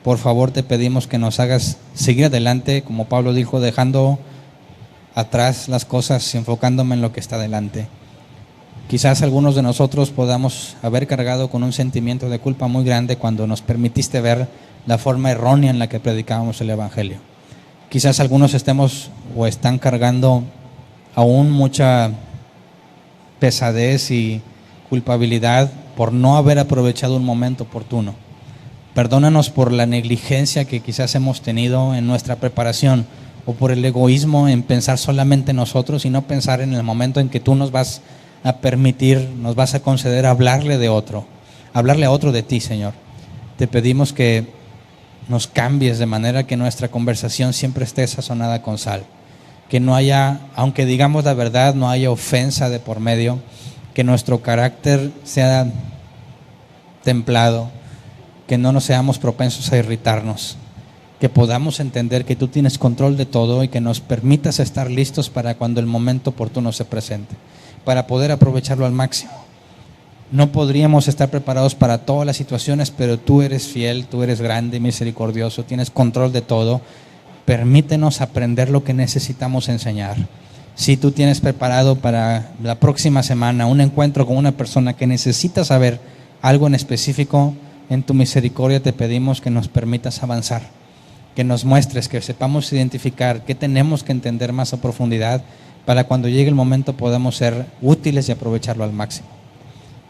por favor te pedimos que nos hagas seguir adelante, como Pablo dijo, dejando atrás las cosas, enfocándome en lo que está delante. Quizás algunos de nosotros podamos haber cargado con un sentimiento de culpa muy grande cuando nos permitiste ver la forma errónea en la que predicábamos el Evangelio. Quizás algunos estemos o están cargando aún mucha pesadez y culpabilidad por no haber aprovechado un momento oportuno. Perdónanos por la negligencia que quizás hemos tenido en nuestra preparación o por el egoísmo en pensar solamente en nosotros y no pensar en el momento en que tú nos vas a permitir, nos vas a conceder hablarle a otro de ti, Señor. Te pedimos que nos cambies de manera que nuestra conversación siempre esté sazonada con sal. Que no haya, aunque digamos la verdad, no haya ofensa de por medio. Que nuestro carácter sea templado. Que no nos seamos propensos a irritarnos. Que podamos entender que tú tienes control de todo y que nos permitas estar listos para cuando el momento oportuno se presente, para poder aprovecharlo al máximo. No podríamos estar preparados para todas las situaciones, pero tú eres fiel, tú eres grande y misericordioso, tienes control de todo. Permítenos aprender lo que necesitamos enseñar. Si tú tienes preparado para la próxima semana un encuentro con una persona que necesita saber algo en específico, en tu misericordia te pedimos que nos permitas avanzar, que nos muestres, que sepamos identificar qué tenemos que entender más a profundidad para cuando llegue el momento podamos ser útiles y aprovecharlo al máximo.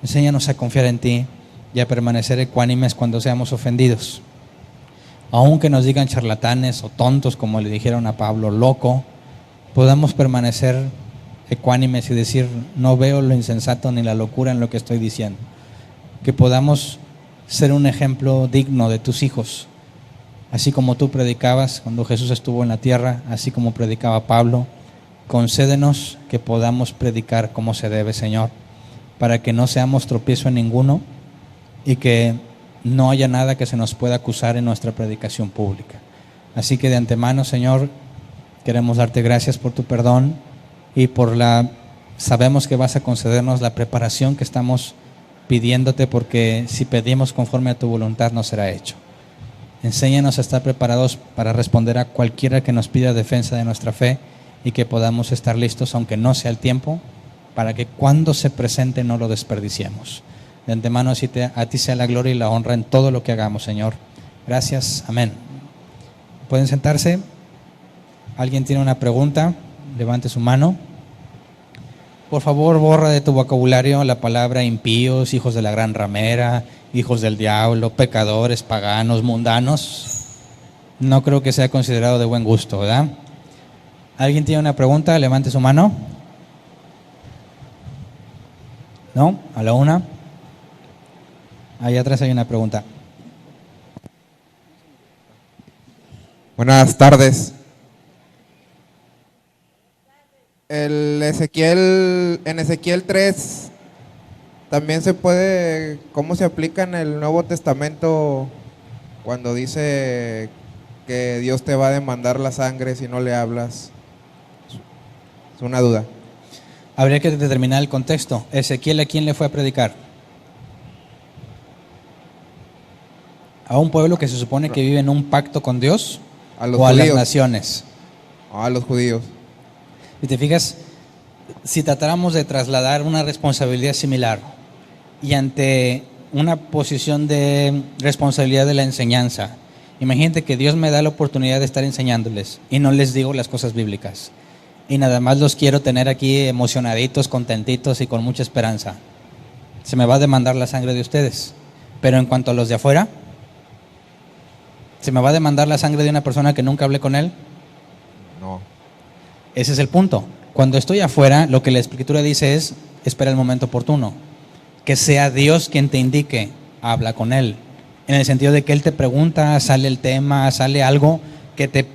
Enséñanos a confiar en ti y a permanecer ecuánimes cuando seamos ofendidos. Aunque nos digan charlatanes o tontos, como le dijeron a Pablo, loco, podamos permanecer ecuánimes y decir, no veo lo insensato ni la locura en lo que estoy diciendo. Que podamos ser un ejemplo digno de tus hijos, así como tú predicabas cuando Jesús estuvo en la tierra, así como predicaba Pablo. Concédenos que podamos predicar como se debe, Señor, para que no seamos tropiezo en ninguno y que no haya nada que se nos pueda acusar en nuestra predicación pública. Así que de antemano, Señor, queremos darte gracias por tu perdón y sabemos que vas a concedernos la preparación que estamos pidiéndote, porque si pedimos conforme a tu voluntad no será hecho. Enséñanos a estar preparados para responder a cualquiera que nos pida defensa de nuestra fe y que podamos estar listos, aunque no sea el tiempo, para que cuando se presente no lo desperdiciemos. De antemano a ti sea la gloria y la honra en todo lo que hagamos, Señor. Gracias, amén. ¿Pueden sentarse? ¿Alguien tiene una pregunta? Levante su mano. Por favor, borra de tu vocabulario la palabra impíos, hijos de la gran ramera, hijos del diablo, pecadores, paganos, mundanos. No creo que sea considerado de buen gusto, ¿verdad? ¿Alguien tiene una pregunta? Levante su mano. ¿No? ¿A la una? Allá atrás hay una pregunta. Buenas tardes. En Ezequiel 3, también se puede, ¿cómo se aplica en el Nuevo Testamento cuando dice que Dios te va a demandar la sangre si no le hablas? Es una duda. Habría que determinar el contexto. Ezequiel, ¿a quién le fue a predicar? ¿A un pueblo que se supone que vive en un pacto con Dios? ¿A los ¿O a judíos? las naciones? A los judíos. Si te fijas, si tratáramos de trasladar una responsabilidad similar y ante una posición de responsabilidad de la enseñanza, imagínate que Dios me da la oportunidad de estar enseñándoles y no les digo las cosas bíblicas y nada más los quiero tener aquí emocionaditos, contentitos y con mucha esperanza. Se me va a demandar la sangre de ustedes. Pero en cuanto a los de afuera, ¿se me va a demandar la sangre de una persona que nunca hablé con él? No. Ese es el punto. Cuando estoy afuera, lo que la Escritura dice es, espera el momento oportuno. Que sea Dios quien te indique, habla con Él. En el sentido de que Él te pregunta, sale el tema, sale algo que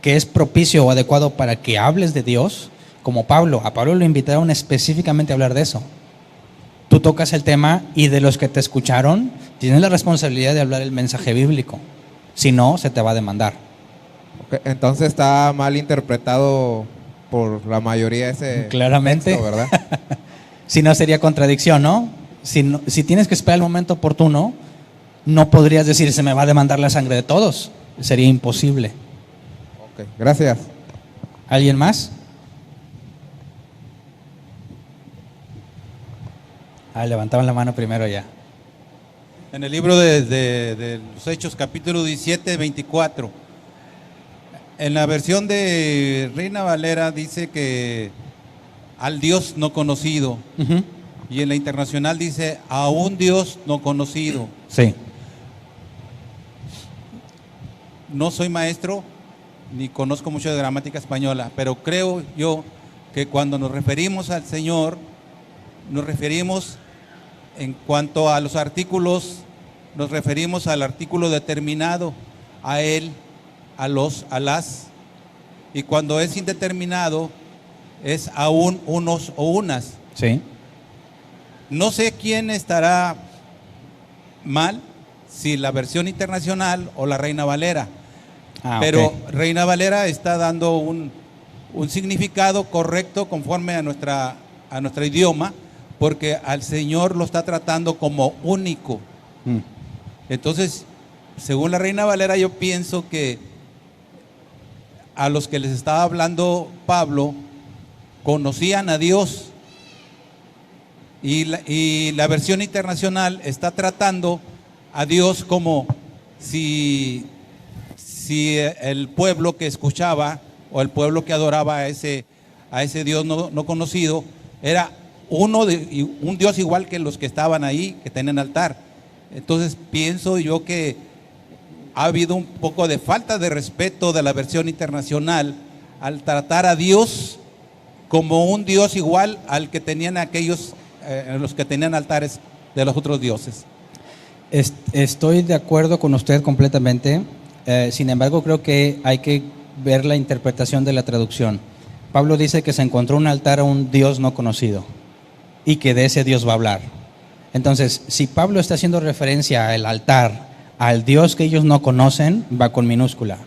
es propicio o adecuado para que hables de Dios, como Pablo. A Pablo lo invitaron específicamente a hablar de eso. Tú tocas el tema y de los que te escucharon, tienes la responsabilidad de hablar el mensaje bíblico. Si no, se te va a demandar. Okay, entonces está mal interpretado por la mayoría ese claramente texto, ¿verdad? Si no, sería contradicción, ¿no? Si tienes que esperar el momento oportuno, no podrías decir se me va a demandar la sangre de todos. Sería imposible. Ok, gracias. ¿Alguien más? Levantaban la mano primero ya. En el libro de los Hechos, capítulo 17, 24, en la versión de Reina Valera dice que al Dios no conocido, Uh-huh. y en la internacional dice a un Dios no conocido. Sí. No soy maestro ni conozco mucho de gramática española, pero creo yo que cuando nos referimos al Señor, nos referimos en cuanto a los artículos, nos referimos al artículo determinado, a él, a los, a las, y cuando es indeterminado es a un, unos o unas. Sí. No sé quién estará mal, si la versión internacional o la Reina Valera, pero ok. Reina Valera está dando un significado correcto conforme a nuestro idioma, porque al Señor lo está tratando como único. Mm. Entonces, según la Reina Valera, yo pienso que a los que les estaba hablando Pablo conocían a Dios. Y la versión internacional está tratando a Dios como si el pueblo que escuchaba o el pueblo que adoraba a ese Dios no conocido era un Dios igual que los que estaban ahí, que tenían altar. Entonces pienso yo que ha habido un poco de falta de respeto de la versión internacional al tratar a Dios como un Dios igual al que tenían aquellos, los que tenían altares de los otros dioses. Estoy de acuerdo con usted completamente. Sin embargo, creo que hay que ver la interpretación de la traducción. Pablo dice que se encontró un altar a un Dios no conocido y que de ese Dios va a hablar. Entonces, si Pablo está haciendo referencia al altar, al Dios que ellos no conocen, va con minúscula.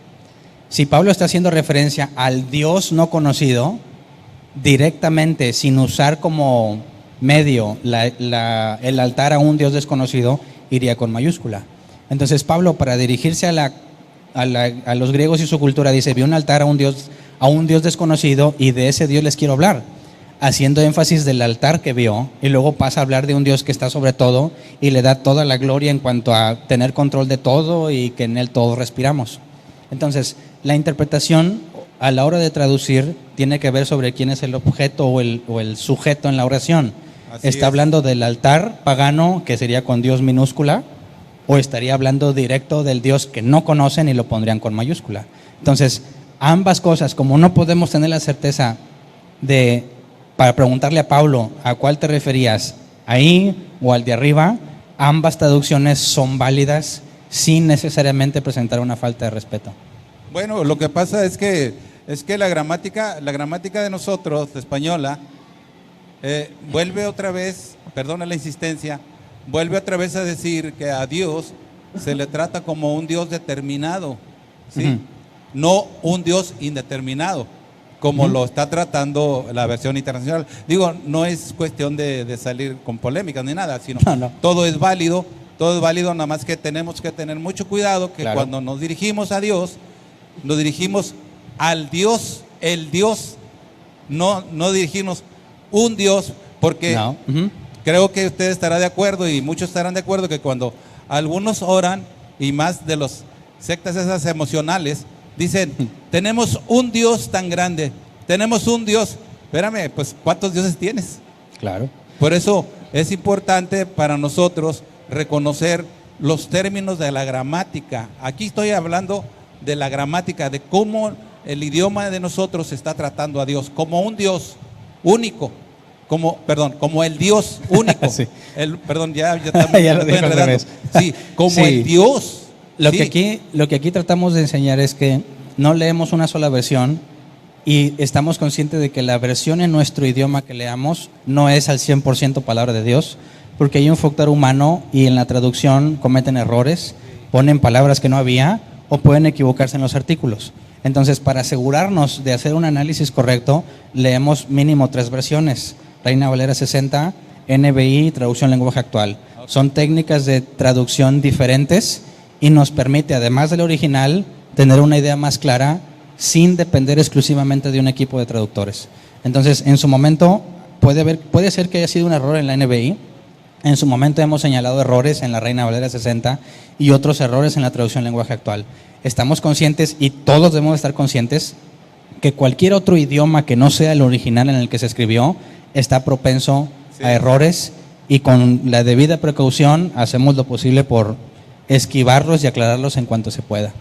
Si Pablo está haciendo referencia al Dios no conocido, directamente, sin usar como medio el altar a un Dios desconocido, iría con mayúscula. Entonces Pablo, para dirigirse a los griegos y su cultura, dice: vi un altar a un Dios desconocido y de ese Dios les quiero hablar, haciendo énfasis del altar que vio, y luego pasa a hablar de un Dios que está sobre todo y le da toda la gloria en cuanto a tener control de todo y que en él todos respiramos. Entonces, la interpretación a la hora de traducir tiene que ver sobre quién es el objeto o el sujeto en la oración. ¿Está hablando del altar pagano, que sería con Dios minúscula, o estaría hablando directo del Dios que no conocen y lo pondrían con mayúscula? Entonces, ambas cosas, como no podemos tener la certeza para preguntarle a Pablo a cuál te referías, ahí o al de arriba, ambas traducciones son válidas sin necesariamente presentar una falta de respeto. Bueno, lo que pasa es que la gramática de nosotros, de española, vuelve otra vez, perdona la insistencia, vuelve otra vez a decir que a Dios se le trata como un Dios determinado, ¿sí? Uh-huh. No un Dios indeterminado, como lo está tratando la versión internacional. Digo, no es cuestión de salir con polémicas ni nada, sino todo es válido, nada más que tenemos que tener mucho cuidado que cuando nos dirigimos a Dios, nos dirigimos al Dios, el Dios, no dirigirnos un Dios, porque creo que usted estará de acuerdo y muchos estarán de acuerdo que cuando algunos oran, y más de las sectas esas emocionales, dicen: tenemos un Dios tan grande, tenemos un Dios. Espérame, pues ¿cuántos dioses tienes? Claro. Por eso es importante para nosotros reconocer los términos de la gramática. Aquí estoy hablando de la gramática, de cómo el idioma de nosotros está tratando a Dios como un Dios único, como el Dios único. Sí. Ya lo dije al revés. Sí, como el Dios. Lo que aquí tratamos de enseñar es que no leemos una sola versión y estamos conscientes de que la versión en nuestro idioma que leamos no es al 100% palabra de Dios, porque hay un factor humano y en la traducción cometen errores, ponen palabras que no había o pueden equivocarse en los artículos. Entonces, para asegurarnos de hacer un análisis correcto, leemos mínimo 3 versiones: Reina Valera 60, NBI, traducción lenguaje actual. Son técnicas de traducción diferentes y nos permite, además del original, tener una idea más clara sin depender exclusivamente de un equipo de traductores. Entonces, en su momento, puede ser que haya sido un error en la NBI. En su momento hemos señalado errores en la Reina Valera 60 y otros errores en la traducción lenguaje actual. Estamos conscientes, y todos debemos estar conscientes, que cualquier otro idioma que no sea el original en el que se escribió está propenso a errores, y con la debida precaución hacemos lo posible por esquivarlos y aclararlos en cuanto se pueda.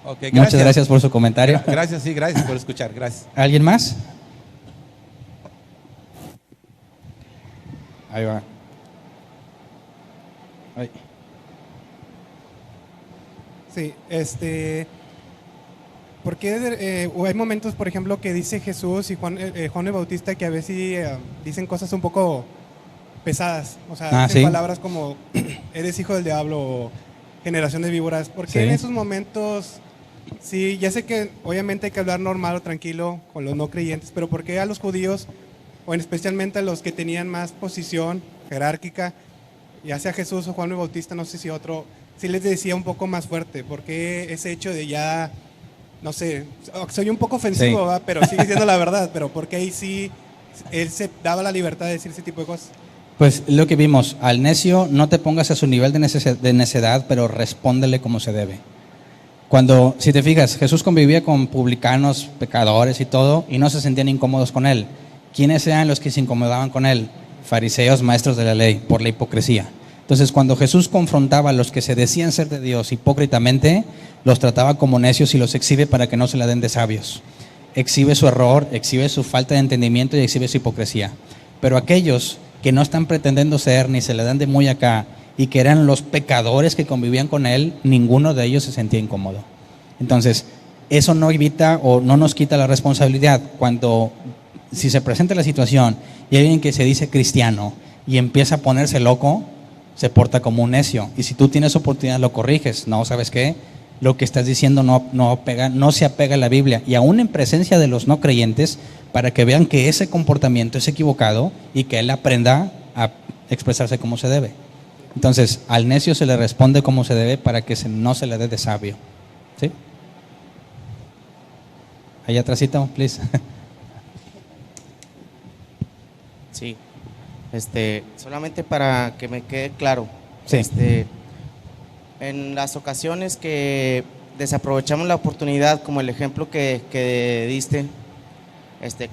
Okay, muchas gracias por su comentario. Gracias por escuchar. Gracias. ¿Alguien más? Ahí va. Ahí. Sí, porque hay momentos, por ejemplo, que dice Jesús y Juan el Bautista, que a veces dicen cosas un poco pesadas, o sea, dicen palabras como eres hijo del diablo o generación de víboras. ¿Por qué en esos momentos, sí, ya sé que obviamente hay que hablar normal o tranquilo con los no creyentes, pero por qué a los judíos, o especialmente a los que tenían más posición jerárquica, ya sea Jesús o Juan el Bautista, no sé si otro, sí les decía un poco más fuerte? ¿Por qué ese hecho de ya, no sé, soy un poco ofensivo, ¿va? Pero sigue siendo la verdad, pero porque ahí sí él se daba la libertad de decir ese tipo de cosas. Pues lo que vimos, al necio no te pongas a su nivel de necedad, pero respóndele como se debe. Cuando, si te fijas, Jesús convivía con publicanos, pecadores y todo, y no se sentían incómodos con él. ¿Quiénes eran los que se incomodaban con él? Fariseos, maestros de la ley, por la hipocresía. Entonces, cuando Jesús confrontaba a los que se decían ser de Dios hipócritamente, los trataba como necios y los exhibe para que no se la den de sabios. Exhibe su error, exhibe su falta de entendimiento y exhibe su hipocresía. Pero aquellos que no están pretendiendo ser ni se le dan de muy acá y que eran los pecadores que convivían con él, ninguno de ellos se sentía incómodo. Entonces, eso no evita o no nos quita la responsabilidad cuando, si se presenta la situación y hay alguien que se dice cristiano y empieza a ponerse loco, se porta como un necio. Y si tú tienes oportunidad, lo corriges. No, ¿sabes qué? Lo que estás diciendo no se apega a la Biblia. Y aún en presencia de los no creyentes, para que vean que ese comportamiento es equivocado y que él aprenda a expresarse como se debe. Entonces, al necio se le responde como se debe para que no se le dé de sabio. ¿Sí? Allá atrásito, please. Sí. Solamente para que me quede claro. Sí. En las ocasiones que desaprovechamos la oportunidad, como el ejemplo que diste,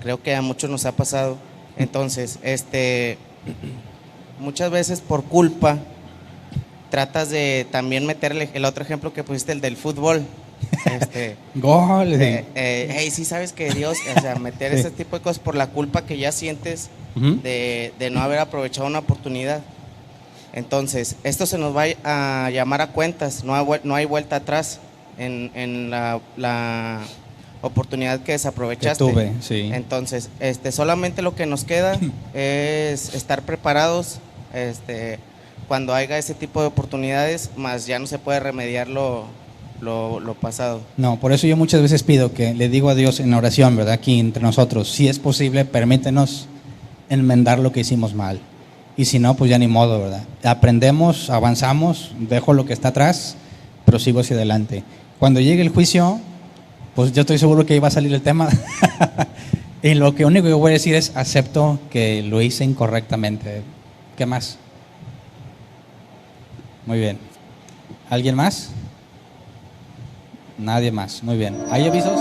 creo que a muchos nos ha pasado. Entonces, muchas veces por culpa tratas de también meterle el otro ejemplo que pusiste, el del fútbol. Gol. Hey, sí sabes que Dios, o sea, meter ese tipo de cosas por la culpa que ya sientes de no haber aprovechado una oportunidad. Entonces, esto se nos va a llamar a cuentas, no hay vuelta atrás en la oportunidad que desaprovechaste. Que tuve, sí. Entonces, solamente lo que nos queda es estar preparados cuando haya ese tipo de oportunidades, más ya no se puede remediar lo pasado. No, por eso yo muchas veces pido que le digo a Dios en oración, ¿verdad? Aquí entre nosotros, si es posible, permítenos enmendar lo que hicimos mal. Y si no, pues ya ni modo, ¿verdad? Aprendemos, avanzamos, dejo lo que está atrás, pero sigo hacia adelante. Cuando llegue el juicio, pues yo estoy seguro que iba a salir el tema. Y lo que único que voy a decir es, acepto que lo hice incorrectamente. ¿Qué más? Muy bien. ¿Alguien más? Nadie más. Muy bien. ¿Hay avisos?